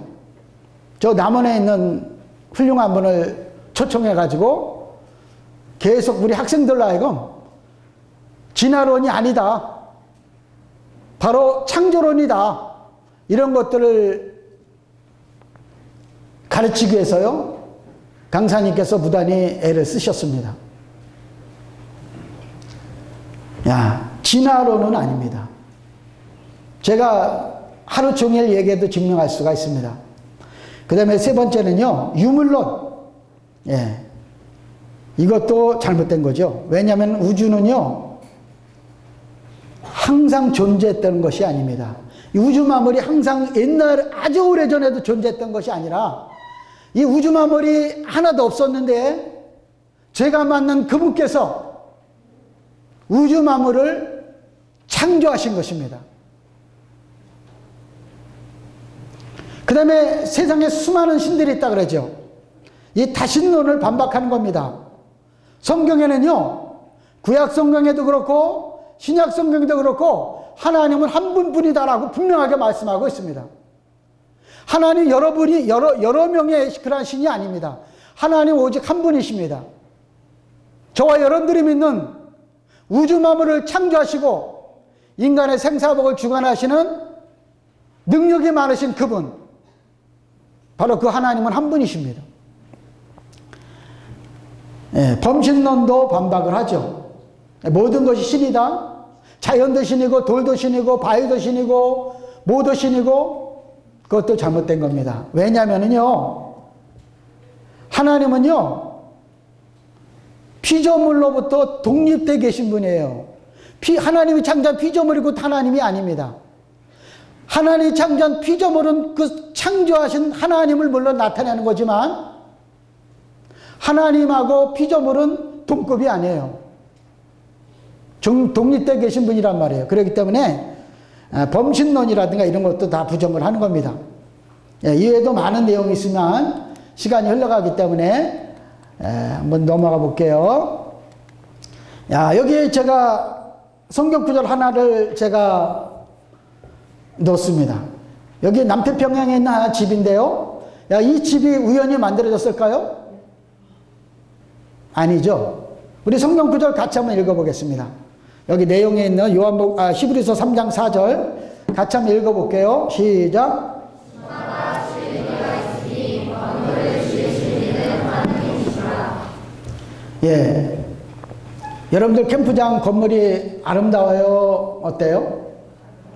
저 남원에 있는 훌륭한 분을 초청해가지고 계속 우리 학생들로 하여금 진화론이 아니다, 바로 창조론이다, 이런 것들을 가르치기 위해서요, 강사님께서 무단히 애를 쓰셨습니다. 야, 진화론은 아닙니다. 제가 하루 종일 얘기해도 증명할 수가 있습니다. 그 다음에 세 번째는요, 유물론. 예, 이것도 잘못된 거죠. 왜냐하면 우주는요, 항상 존재했던 것이 아닙니다. 이 우주 만물이 항상 옛날 아주 오래전에도 존재했던 것이 아니라, 이 우주 만물이 하나도 없었는데 제가 만난 그분께서 우주 만물을 창조하신 것입니다. 그 다음에 세상에 수많은 신들이 있다 그러죠. 이 다신론을 반박하는 겁니다. 성경에는요, 구약 성경에도 그렇고 신약 성경에도 그렇고 하나님은 한 분뿐이다라고 분명하게 말씀하고 있습니다. 하나님 여러 명의 그러한 신이 아닙니다. 하나님 오직 한 분이십니다. 저와 여러분들이 믿는 우주 만물을 창조하시고 인간의 생사복을 주관하시는 능력이 많으신 그분, 바로 그 하나님은 한 분이십니다. 예, 범신론도 반박을 하죠. 모든 것이 신이다. 자연도 신이고 돌도 신이고 바위도 신이고 모도 신이고, 그것도 잘못된 겁니다. 왜냐하면요, 하나님은요, 피조물로부터 독립되어 계신 분이에요. 하나님이 창조한 피조물이고 하나님이 아닙니다. 하나님이 창조한 피조물은 그 창조하신 하나님을 물론 나타내는 거지만 하나님하고 피조물은 동급이 아니에요. 독립되어 계신 분이란 말이에요. 그렇기 때문에 범신론이라든가 이런 것도 다 부정을 하는 겁니다. 이외에도 많은 내용이 있으면 시간이 흘러가기 때문에 한번 넘어가 볼게요. 여기에 제가 성경 구절 하나를 제가 넣습니다. 여기 남태평양에 있는 집인데요. 이 집이 우연히 만들어졌을까요? 아니죠. 우리 성경 구절 같이 한번 읽어보겠습니다. 여기 내용에 있는 히브리서 3장 4절 같이 한번 읽어볼게요. 시작. 예. 여러분들 캠프장 건물이 아름다워요? 어때요?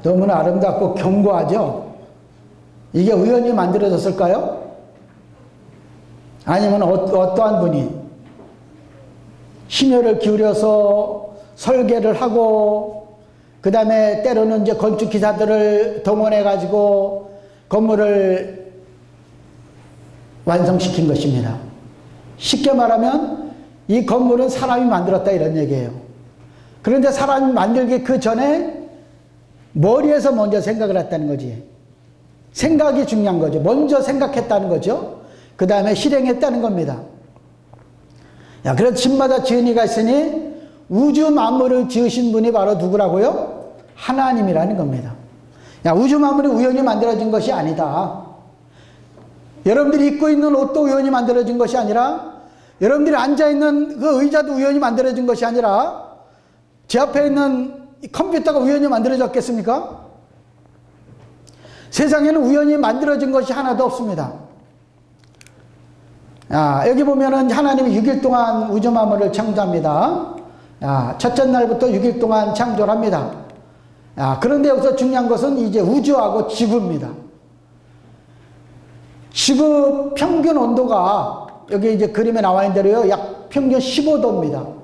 너무나 아름답고 견고하죠? 이게 우연히 만들어졌을까요? 아니면 어떠한 분이 심혈을 기울여서 설계를 하고 그 다음에 때로는 이제 건축기사들을 동원해 가지고 건물을 완성시킨 것입니다. 쉽게 말하면 이 건물은 사람이 만들었다 이런 얘기예요. 그런데 사람이 만들기 그 전에 머리에서 먼저 생각을 했다는 거지. 생각이 중요한 거죠. 먼저 생각했다는 거죠. 그 다음에 실행했다는 겁니다. 그래서 집마다 지은이가 있으니 우주 만물을 지으신 분이 바로 누구라고요? 하나님이라는 겁니다. 우주 만물이 우연히 만들어진 것이 아니다. 여러분들이 입고 있는 옷도 우연히 만들어진 것이 아니라 여러분들이 앉아있는 그 의자도 우연히 만들어진 것이 아니라 제 앞에 있는 컴퓨터가 우연히 만들어졌겠습니까? 세상에는 우연히 만들어진 것이 하나도 없습니다. 여기 보면은 하나님이 6일 동안 우주 만물을 창조합니다. 첫째 날부터 6일 동안 창조를 합니다. 그런데 여기서 중요한 것은 이제 우주하고 지구입니다. 지구 평균 온도가 여기 이제 그림에 나와 있는 대로요, 약 평균 15도입니다.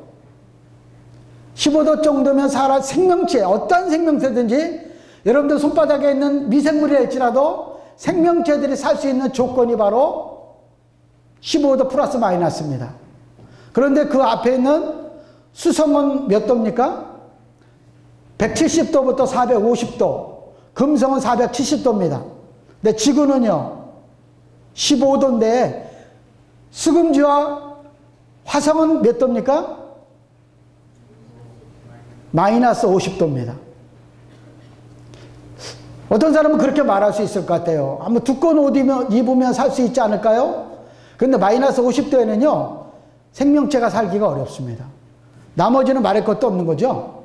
15도 정도면 생명체, 어떤 생명체든지 여러분들 손바닥에 있는 미생물이라 할지라도 생명체들이 살 수 있는 조건이 바로 15도 플러스 마이너스입니다. 그런데 그 앞에 있는 수성은 몇 도입니까? 170도부터 450도, 금성은 470도입니다. 근데 지구는요, 15도인데 수금지와 화성은 몇 도입니까? 마이너스 50도입니다. 어떤 사람은 그렇게 말할 수 있을 것 같아요. 한번 두꺼운 옷 입으면 살 수 있지 않을까요? 그런데 마이너스 50도에는요, 생명체가 살기가 어렵습니다. 나머지는 말할 것도 없는 거죠.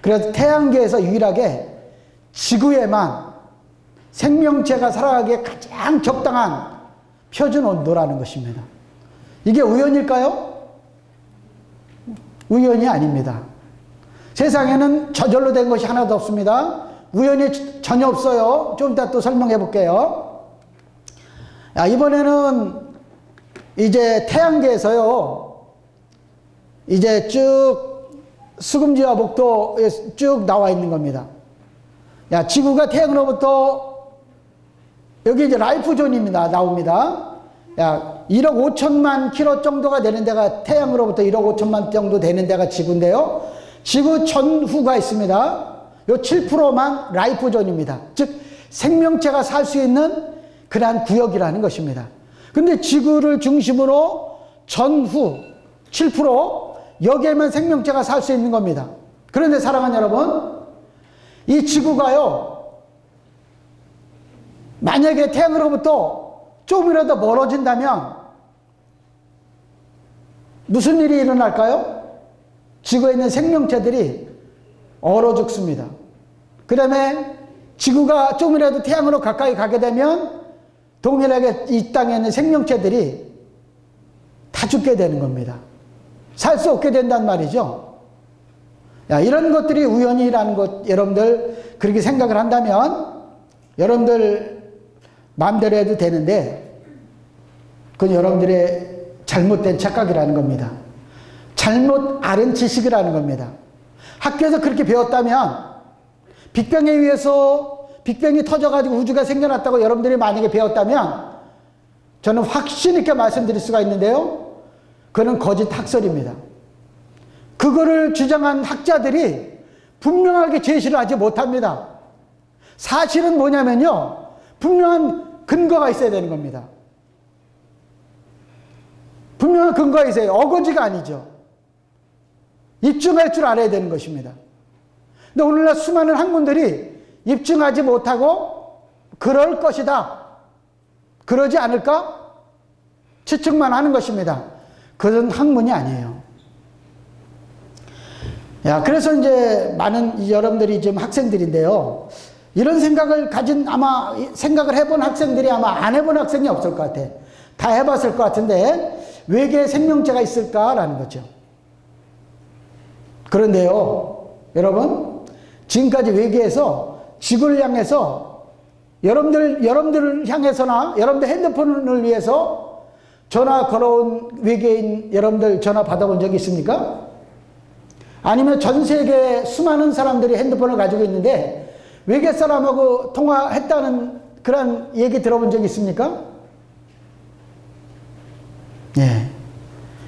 그래서 태양계에서 유일하게 지구에만 생명체가 살아가기에 가장 적당한 표준 온도라는 것입니다. 이게 우연일까요? 우연이 아닙니다. 세상에는 저절로 된 것이 하나도 없습니다. 우연이 전혀 없어요. 좀 이따 또 설명해 볼게요. 이번에는 이제 태양계에서요, 이제 쭉 수금지와 목도에 쭉 나와 있는 겁니다. 지구가 태양으로부터 여기 이제 라이프 존입니다. 나옵니다. 1억 5천만 킬로 정도가 되는 데가, 태양으로부터 1억 5천만 정도 되는 데가 지구인데요. 지구 전후가 있습니다. 요 7%만 라이프 존입니다. 즉 생명체가 살 수 있는 그러한 구역이라는 것입니다. 근데 지구를 중심으로 전후 7% 여기에만 생명체가 살 수 있는 겁니다. 그런데 사랑하는 여러분, 이 지구가요, 만약에 태양으로부터 조금이라도 멀어진다면 무슨 일이 일어날까요? 지구에 있는 생명체들이 얼어 죽습니다. 그 다음에 지구가 조금이라도 태양으로 가까이 가게 되면 동일하게 이 땅에 있는 생명체들이 다 죽게 되는 겁니다. 살 수 없게 된단 말이죠. 이런 것들이 우연이라는 것, 여러분들 그렇게 생각을 한다면 여러분들 마음대로 해도 되는데 그건 여러분들의 잘못된 착각이라는 겁니다. 잘못 아는 지식이라는 겁니다. 학교에서 그렇게 배웠다면 빅뱅에 의해서 빅뱅이 터져가지고 우주가 생겨났다고 여러분들이 만약에 배웠다면 저는 확신 있게 말씀드릴 수가 있는데요. 그건 거짓 학설입니다. 그거를 주장한 학자들이 분명하게 제시를 하지 못합니다. 사실은 뭐냐면요. 분명한 근거가 있어야 되는 겁니다. 분명한 근거가 있어요. 어거지가 아니죠. 입증할 줄 알아야 되는 것입니다. 근데 오늘날 수많은 학문들이 입증하지 못하고 그럴 것이다, 그러지 않을까 추측만 하는 것입니다. 그런 학문이 아니에요. 그래서 이제 많은 여러분들이 지금 학생들인데요. 이런 생각을 가진 아마 생각을 해본 학생들이 아마 안 해본 학생이 없을 것 같아. 다 해봤을 것 같은데 외계에 생명체가 있을까라는 거죠. 그런데요, 여러분, 지금까지 외계에서 지구를 향해서 여러분들을 향해서나 여러분들 핸드폰을 위해서 전화 걸어온 외계인 여러분들 전화 받아본 적 있습니까? 아니면 전 세계 수많은 사람들이 핸드폰을 가지고 있는데 외계 사람하고 통화했다는 그런 얘기 들어본 적 있습니까? 예.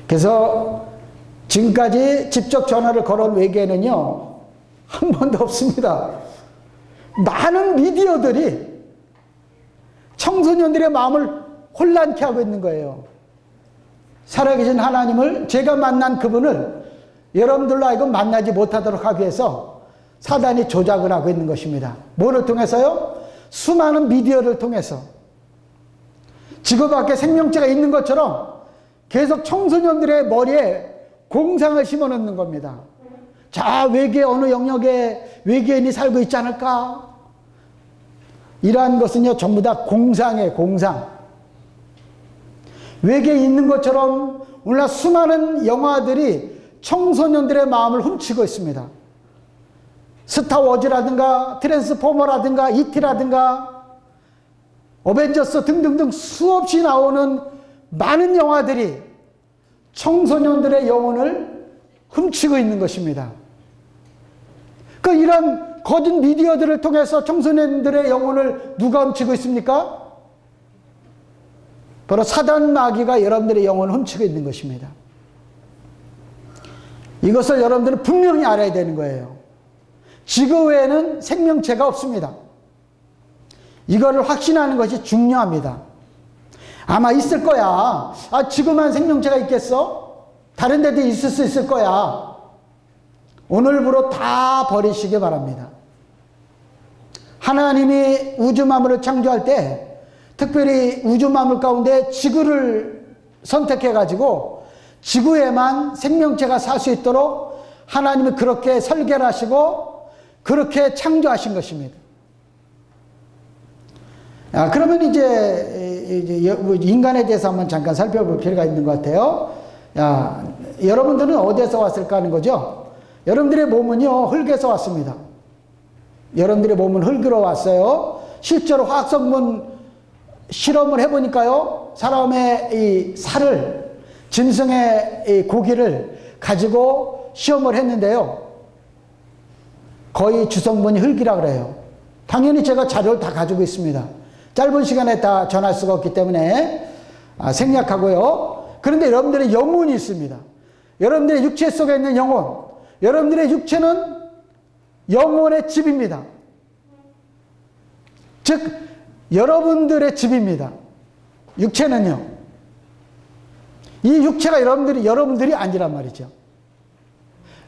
그래서 지금까지 직접 전화를 걸어온 외계에는요, 한 번도 없습니다. 많은 미디어들이 청소년들의 마음을 혼란케 하고 있는 거예요. 살아계신 하나님을, 제가 만난 그분을 여러분들로 하여금 만나지 못하도록 하기 위해서 사단이 조작을 하고 있는 것입니다. 뭐를 통해서요? 수많은 미디어를 통해서 지구 밖에 생명체가 있는 것처럼 계속 청소년들의 머리에 공상을 심어놓는 겁니다. 자, 외계 어느 영역에 외계인이 살고 있지 않을까? 이러한 것은요, 전부 다 공상이에요, 공상. 외계에 있는 것처럼 오늘날 수많은 영화들이 청소년들의 마음을 훔치고 있습니다. 스타워즈라든가 트랜스포머라든가 이티라든가 어벤져스 등등등 수없이 나오는 많은 영화들이 청소년들의 영혼을 훔치고 있는 것입니다. 이런 거짓 미디어들을 통해서 청소년들의 영혼을 누가 훔치고 있습니까? 바로 사단 마귀가 여러분들의 영혼을 훔치고 있는 것입니다. 이것을 여러분들은 분명히 알아야 되는 거예요. 지구 외에는 생명체가 없습니다. 이거를 확신하는 것이 중요합니다. 아마 있을 거야. 지구만 생명체가 있겠어? 다른 데도 있을 수 있을 거야. 오늘부로 다 버리시기 바랍니다. 하나님이 우주 만물을 창조할 때 특별히 우주 만물 가운데 지구를 선택해 가지고 지구에만 생명체가 살 수 있도록 하나님이 그렇게 설계를 하시고 그렇게 창조하신 것입니다. 그러면 이제 인간에 대해서 한번 잠깐 살펴볼 필요가 있는 것 같아요. 여러분들은 어디에서 왔을까 하는 거죠? 여러분들의 몸은요, 흙에서 왔습니다. 여러분들의 몸은 흙으로 왔어요. 실제로 화학성분 실험을 해보니까요, 사람의 이 살을, 짐승의 이 고기를 가지고 시험을 했는데요, 거의 주성분이 흙이라 그래요. 당연히 제가 자료를 다 가지고 있습니다. 짧은 시간에 다 전할 수가 없기 때문에 생략하고요. 그런데 여러분들의 영혼이 있습니다. 여러분들의 육체 속에 있는 영혼, 여러분들의 육체는 영혼의 집입니다. 즉 여러분들의 집입니다. 육체는요. 이 육체가 여러분들이 아니란 말이죠.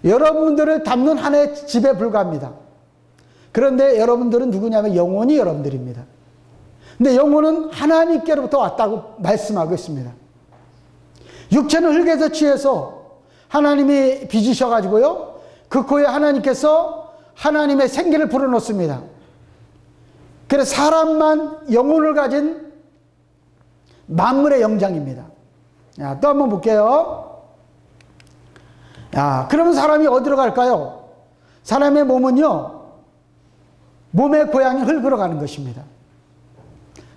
여러분들을 담는 하나의 집에 불과합니다. 그런데 여러분들은 누구냐면 영혼이 여러분들입니다. 근데 영혼은 하나님께로부터 왔다고 말씀하고 있습니다. 육체는 흙에서 취해서 하나님이 빚으셔가지고요, 그 코에 하나님께서 하나님의 생기를 불어넣습니다. 그래서 사람만 영혼을 가진 만물의 영장입니다. 또 한번 볼게요. 그러면 사람이 어디로 갈까요? 사람의 몸은요, 몸의 고향이 흙으로 가는 것입니다.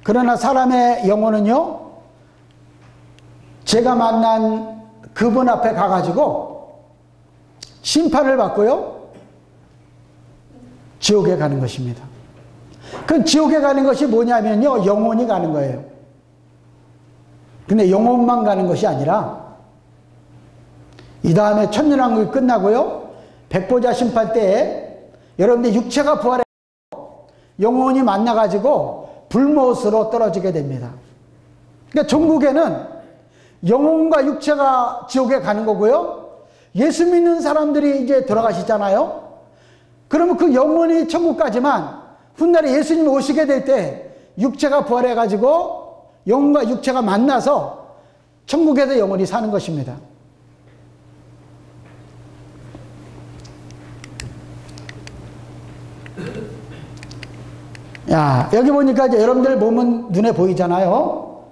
그러나 사람의 영혼은요, 제가 만난 그분 앞에 가가지고 심판을 받고요, 지옥에 가는 것입니다. 그 지옥에 가는 것이 뭐냐면요, 영혼이 가는 거예요. 근데 영혼만 가는 것이 아니라 이 다음에 천년왕국이 끝나고요, 백보자 심판 때에 여러분들 육체가 부활해 영혼이 만나가지고 불못으로 떨어지게 됩니다. 그러니까 종국에는 영혼과 육체가 지옥에 가는 거고요, 예수 믿는 사람들이 이제 들어가시잖아요. 그러면 그 영혼이 천국 가지만 훗날에 예수님이 오시게 될 때 육체가 부활해 가지고 영혼과 육체가 만나서 천국에서 영혼이 사는 것입니다. 야, 여기 보니까 이제 여러분들 몸은 눈에 보이잖아요.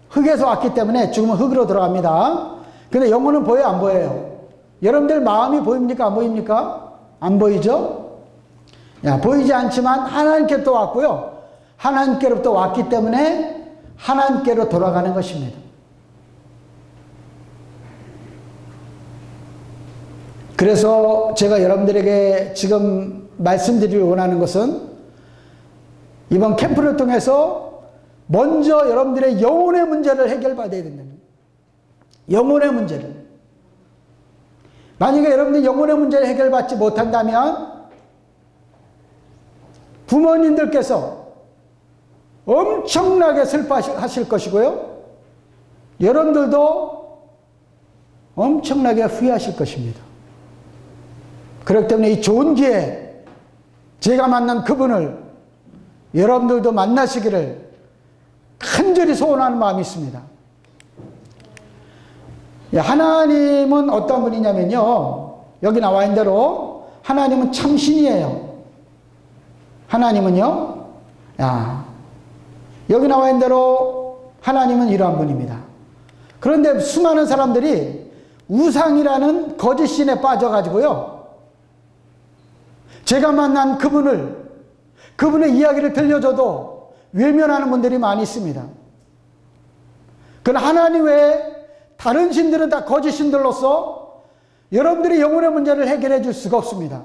흙에서 왔기 때문에 죽으면 흙으로 들어갑니다. 근데 영혼은 보여요, 안 보여요? 여러분들 마음이 보입니까, 안 보입니까? 안 보이죠? 야, 보이지 않지만 하나님께로부터 왔고요, 하나님께로부터 왔기 때문에 하나님께로 돌아가는 것입니다. 그래서 제가 여러분들에게 지금 말씀드리려 원하는 것은 이번 캠프를 통해서 먼저 여러분들의 영혼의 문제를 해결받아야 된다는 거예요. 영혼의 문제를. 만약에 여러분들이 영혼의 문제를 해결받지 못한다면 부모님들께서 엄청나게 슬퍼하실 것이고요, 여러분들도 엄청나게 후회하실 것입니다. 그렇기 때문에 이 좋은 기회에 제가 만난 그분을 여러분들도 만나시기를 간절히 소원하는 마음이 있습니다. 하나님은 어떤 분이냐면요, 여기 나와 있는 대로 하나님은 참신이에요. 하나님은요, 여기 나와 있는 대로 하나님은 이러한 분입니다. 그런데 수많은 사람들이 우상이라는 거짓신에 빠져가지고요, 제가 만난 그분의 이야기를 들려줘도 외면하는 분들이 많이 있습니다. 그러나 하나님 외에 다른 신들은 다 거짓 신들로서 여러분들의 영혼의 문제를 해결해 줄 수가 없습니다.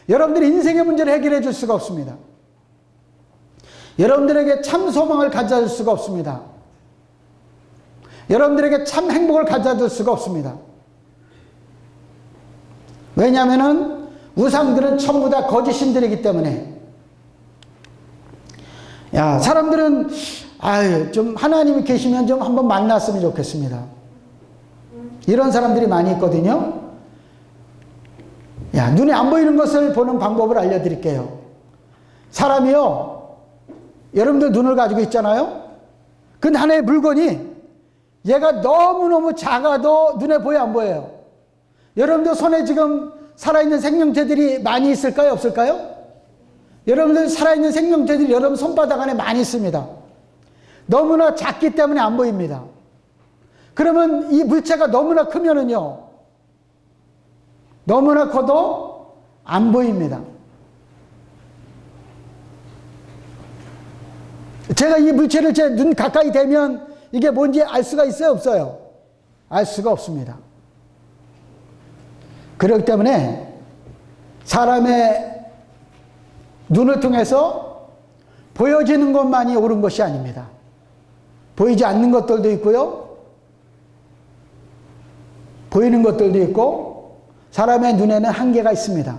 여러분들의 인생의 문제를 해결해 줄 수가 없습니다. 여러분들에게 참 소망을 가져줄 수가 없습니다. 여러분들에게 참 행복을 가져줄 수가 없습니다. 왜냐하면 우상들은 전부 다 거짓 신들이기 때문에. 사람들은 좀 하나님이 계시면 좀 한번 만났으면 좋겠습니다. 이런 사람들이 많이 있거든요. 눈에 안 보이는 것을 보는 방법을 알려드릴게요. 사람이요, 여러분들 눈을 가지고 있잖아요. 근데 하나의 물건이 얘가 너무너무 작아도 눈에 보여, 안 보여요? 여러분들 손에 지금 살아있는 생명체들이 많이 있을까요, 없을까요? 여러분들 살아있는 생명체들이 여러분 손바닥 안에 많이 있습니다. 너무나 작기 때문에 안 보입니다. 그러면 이 물체가 너무나 크면은요, 너무나 커도 안 보입니다. 제가 이 물체를 제 눈 가까이 대면 이게 뭔지 알 수가 있어요, 없어요? 알 수가 없습니다. 그렇기 때문에 사람의 눈을 통해서 보여지는 것만이 옳은 것이 아닙니다. 보이지 않는 것들도 있고요, 보이는 것들도 있고, 사람의 눈에는 한계가 있습니다.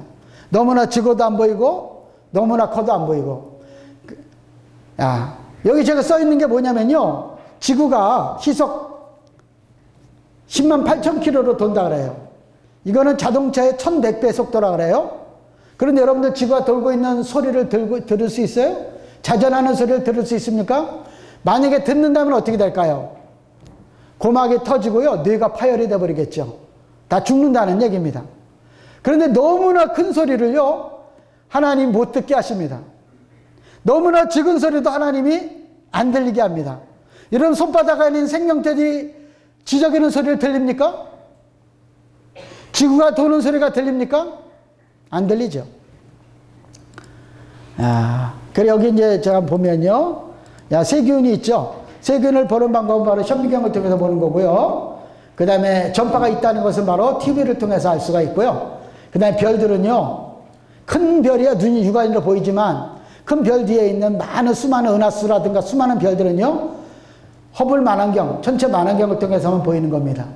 너무나 적어도 안 보이고 너무나 커도 안 보이고. 여기 제가 써 있는 게 뭐냐면요, 지구가 시속 10만 8천 킬로로 돈다 그래요. 이거는 자동차의 1100배 속도라 그래요. 그런데 여러분들 지구가 돌고 있는 소리를 들을 수 있어요? 자전하는 소리를 들을 수 있습니까? 만약에 듣는다면 어떻게 될까요? 고막이 터지고요, 뇌가 파열이 되어버리겠죠. 다 죽는다는 얘기입니다. 그런데 너무나 큰 소리를요, 하나님 못 듣게 하십니다. 너무나 적은 소리도 하나님이 안 들리게 합니다. 여러분 손바닥 안에 있는 생명체들이 지저귀는 소리를 들립니까? 지구가 도는 소리가 들립니까? 안 들리죠. 그래 여기 이제 제가 보면요, 세균이 있죠. 세균을 보는 방법은 바로 현미경을 통해서 보는 거고요. 그 다음에 전파가 있다는 것은 바로 TV를 통해서 알 수가 있고요. 그 다음에 별들은요, 큰 별이야 눈이 육안으로 보이지만 큰 별 뒤에 있는 수많은 은하수라든가 수많은 별들은요, 허블 망원경, 전체 망원경을 통해서만 보이는 겁니다.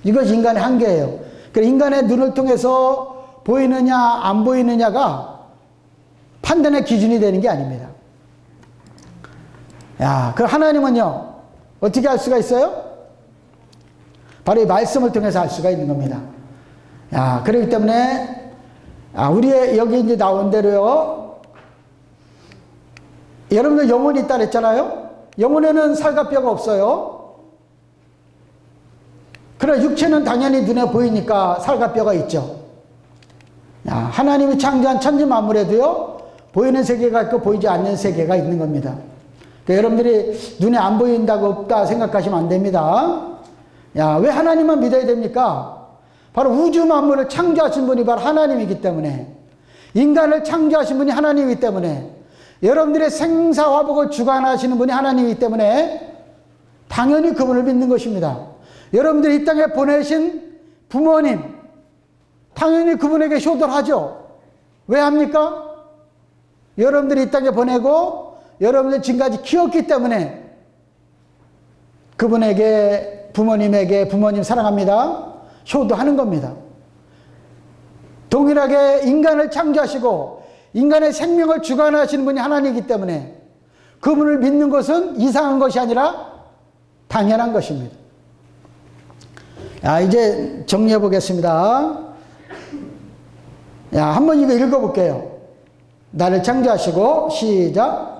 이것이 인간의 한계예요. 그래서 인간의 눈을 통해서 보이느냐 안 보이느냐가 판단의 기준이 되는 게 아닙니다. 그럼 하나님은요, 어떻게 알 수가 있어요? 바로 이 말씀을 통해서 알 수가 있는 겁니다. 그렇기 때문에 우리의 여기 이제 나온 대로요, 여러분들 영혼이 있다 그랬잖아요. 영혼에는 살과 뼈가 없어요. 그러나 육체는 당연히 눈에 보이니까 살과 뼈가 있죠. 하나님이 창조한 천지 만물에도요, 보이는 세계가 있고 보이지 않는 세계가 있는 겁니다. 그러니까 여러분들이 눈에 안 보인다고 없다 생각하시면 안 됩니다. 왜 하나님만 믿어야 됩니까? 바로 우주 만물을 창조하신 분이 바로 하나님이기 때문에, 인간을 창조하신 분이 하나님이기 때문에, 여러분들의 생사화복을 주관하시는 분이 하나님이기 때문에 당연히 그분을 믿는 것입니다. 여러분들이 이 땅에 보내신 부모님, 당연히 그분에게 효도를 하죠. 왜 합니까? 여러분들이 이 땅에 보내고 여러분들 지금까지 키웠기 때문에 그분에게, 부모님에게 부모님 사랑합니다, 효도하는 겁니다. 동일하게 인간을 창조하시고 인간의 생명을 주관하시는 분이 하나님이기 때문에 그분을 믿는 것은 이상한 것이 아니라 당연한 것입니다. 이제 정리해 보겠습니다. 한번 이거 읽어볼게요. 나를 창조하시고, 시작.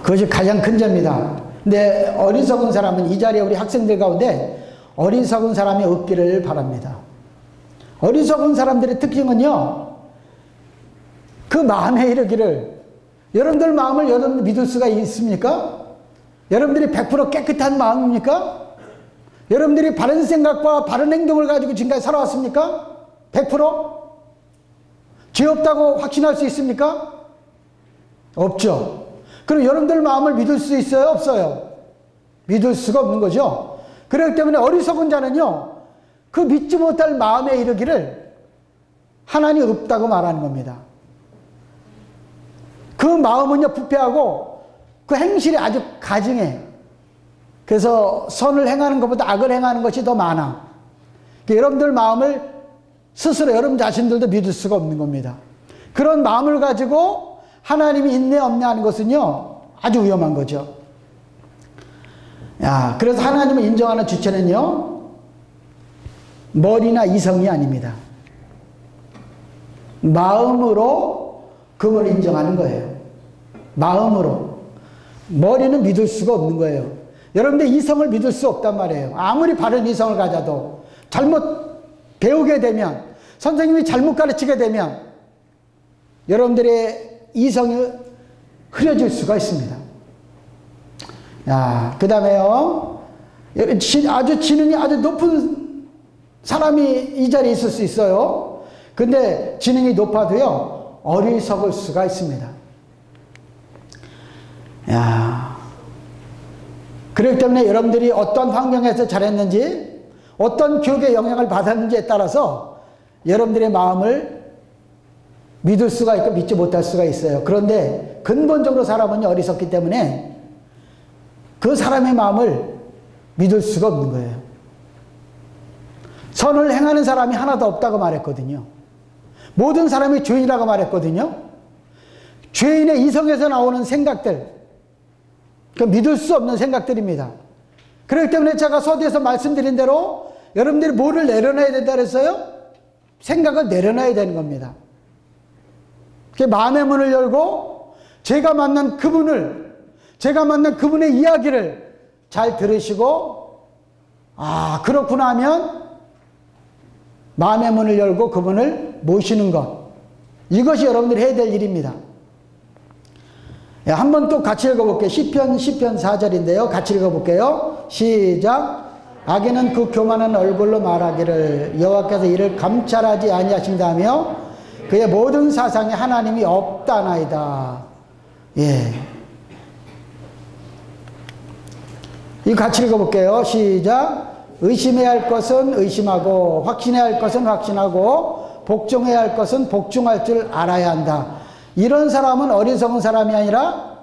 그것이 가장 큰 죄입니다. 근데 어리석은 사람은, 이 자리에 우리 학생들 가운데 어리석은 사람이 없기를 바랍니다. 어리석은 사람들의 특징은요, 그 마음에 이르기를, 여러분들 마음을 여러분들 믿을 수가 있습니까? 여러분들이 100% 깨끗한 마음입니까? 여러분들이 바른 생각과 바른 행동을 가지고 지금까지 살아왔습니까? 100%? 죄 없다고 확신할 수 있습니까? 없죠. 그럼 여러분들 마음을 믿을 수 있어요? 없어요? 믿을 수가 없는 거죠. 그렇기 때문에 어리석은 자는요, 그 믿지 못할 마음에 이르기를 하나님이 없다고 말하는 겁니다. 그 마음은요, 부패하고 그 행실이 아주 가증해. 그래서 선을 행하는 것보다 악을 행하는 것이 더 많아. 그러니까 여러분들 마음을 스스로 여러분 자신들도 믿을 수가 없는 겁니다. 그런 마음을 가지고 하나님이 있네 없네 하는 것은요, 아주 위험한 거죠. 그래서 하나님을 인정하는 주체는요, 머리나 이성이 아닙니다. 마음으로 그분을 인정하는 거예요. 마음으로. 머리는 믿을 수가 없는 거예요. 여러분들 이성을 믿을 수 없단 말이에요. 아무리 바른 이성을 가져도 잘못 배우게 되면, 선생님이 잘못 가르치게 되면 여러분들의 이성이 흐려질 수가 있습니다. 그 다음에요, 아주 지능이 아주 높은 사람이 이 자리에 있을 수 있어요. 근데 지능이 높아도요, 어리석을 수가 있습니다. 그렇기 때문에 여러분들이 어떤 환경에서 자랐는지, 어떤 교육의 영향을 받았는지에 따라서 여러분들의 마음을 믿을 수가 있고 믿지 못할 수가 있어요. 그런데 근본적으로 사람은 어리석기 때문에 그 사람의 마음을 믿을 수가 없는 거예요. 선을 행하는 사람이 하나도 없다고 말했거든요. 모든 사람이 죄인이라고 말했거든요. 죄인의 이성에서 나오는 생각들, 그 믿을 수 없는 생각들입니다. 그렇기 때문에 제가 서두에서 말씀드린 대로 여러분들이 뭐를 내려놔야 된다 그랬어요? 생각을 내려놔야 되는 겁니다. 마음의 문을 열고 제가 만난 그분을, 제가 만난 그분의 이야기를 잘 들으시고, 그렇구나 하면 마음의 문을 열고 그분을 모시는 것, 이것이 여러분들이 해야 될 일입니다. 한번 또 같이 읽어볼게요. 시편 4절인데요. 같이 읽어볼게요. 시작. 악인은 그 교만한 얼굴로 말하기를 여호와께서 이를 감찰하지 아니하신다며 그의 모든 사상에 하나님이 없다나이다. 이거 같이 읽어볼게요. 시작. 의심해야 할 것은 의심하고 확신해야 할 것은 확신하고 복종해야 할 것은 복종할 줄 알아야 한다. 이런 사람은 어리석은 사람이 아니라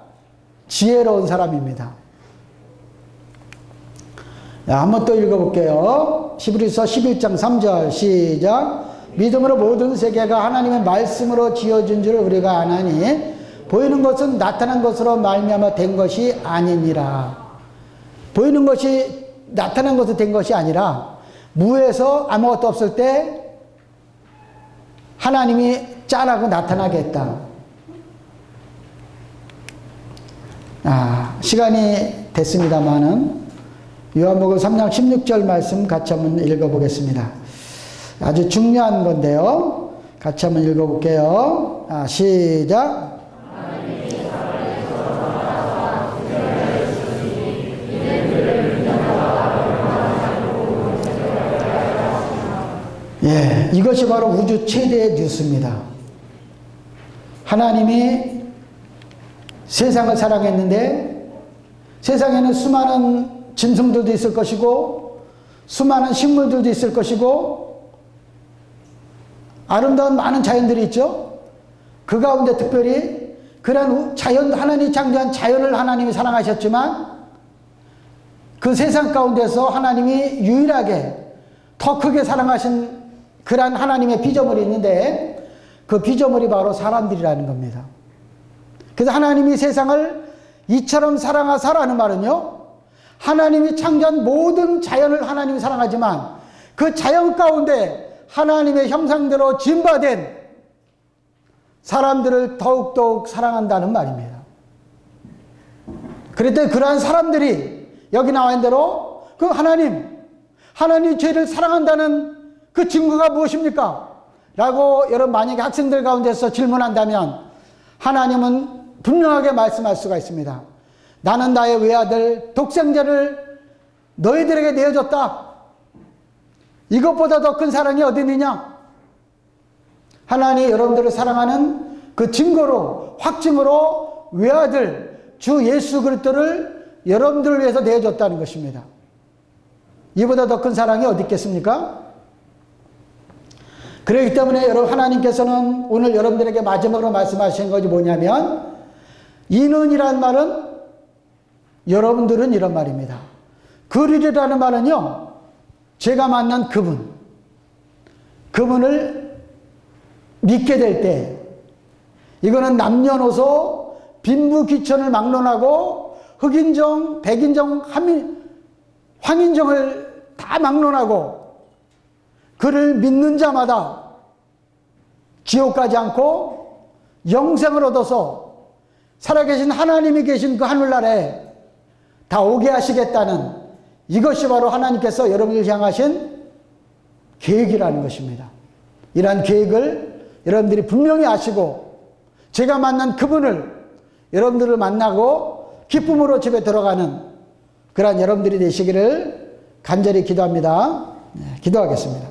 지혜로운 사람입니다. 한번 또 읽어볼게요. 히브리서 11장 3절 시작. 믿음으로 모든 세계가 하나님의 말씀으로 지어진 줄 우리가 아나니 보이는 것은 나타난 것으로 말미암아 된 것이 아니니라. 보이는 것이 나타난 것으로 된 것이 아니라 무에서 아무것도 없을 때 하나님이 짠하고 나타나게 했다. 시간이 됐습니다만은 요한복음 3장 16절 말씀 같이 한번 읽어보겠습니다. 아주 중요한 건데요. 같이 한번 읽어볼게요. 시작. 예, 이것이 바로 우주 최대의 뉴스입니다. 하나님이 세상을 사랑했는데 세상에는 수많은 짐승들도 있을 것이고 수많은 식물들도 있을 것이고 아름다운 많은 자연들이 있죠. 그 가운데 특별히 그런 자연, 하나님이 창조한 자연을 하나님이 사랑하셨지만 그 세상 가운데서 하나님이 유일하게 더 크게 사랑하신 그런 하나님의 피조물이 있는데 그 피조물이 바로 사람들이라는 겁니다. 그래서 하나님이 세상을 이처럼 사랑하사라는 말은요, 하나님이 창조한 모든 자연을 하나님이 사랑하지만 그 자연 가운데 하나님의 형상대로 지음받은 사람들을 더욱더욱 사랑한다는 말입니다. 그랬더니 그러한 사람들이 여기 나와 있는 대로 그 하나님 죄를 사랑한다는 그 증거가 무엇입니까? 라고 여러분 만약에 학생들 가운데서 질문한다면 하나님은 분명하게 말씀할 수가 있습니다. 나는 나의 외아들 독생자를 너희들에게 내어줬다. 이것보다 더 큰 사랑이 어디 있느냐? 하나님이 여러분들을 사랑하는 그 증거로, 확증으로 외아들 주 예수 그리스도를 여러분들을 위해서 내어줬다는 것입니다. 이보다 더 큰 사랑이 어디 있겠습니까? 그렇기 때문에 여러분, 하나님께서는 오늘 여러분들에게 마지막으로 말씀하신 것이 뭐냐면, 이는이란 말은 여러분들은 이런 말입니다. 그리라는 말은요, 제가 만난 그분을 믿게 될 때, 이거는 남녀노소 빈부귀천을 막론하고 흑인종, 백인종, 황인종을 다 막론하고 그를 믿는 자마다 지옥 가지 않고 영생을 얻어서 살아계신 하나님이 계신 그 하늘나라에 다 오게 하시겠다는, 이것이 바로 하나님께서 여러분을 향하신 계획이라는 것입니다. 이러한 계획을 여러분들이 분명히 아시고 제가 만난 그분을 여러분들을 만나고 기쁨으로 집에 들어가는 그러한 여러분들이 되시기를 간절히 기도합니다. 기도하겠습니다.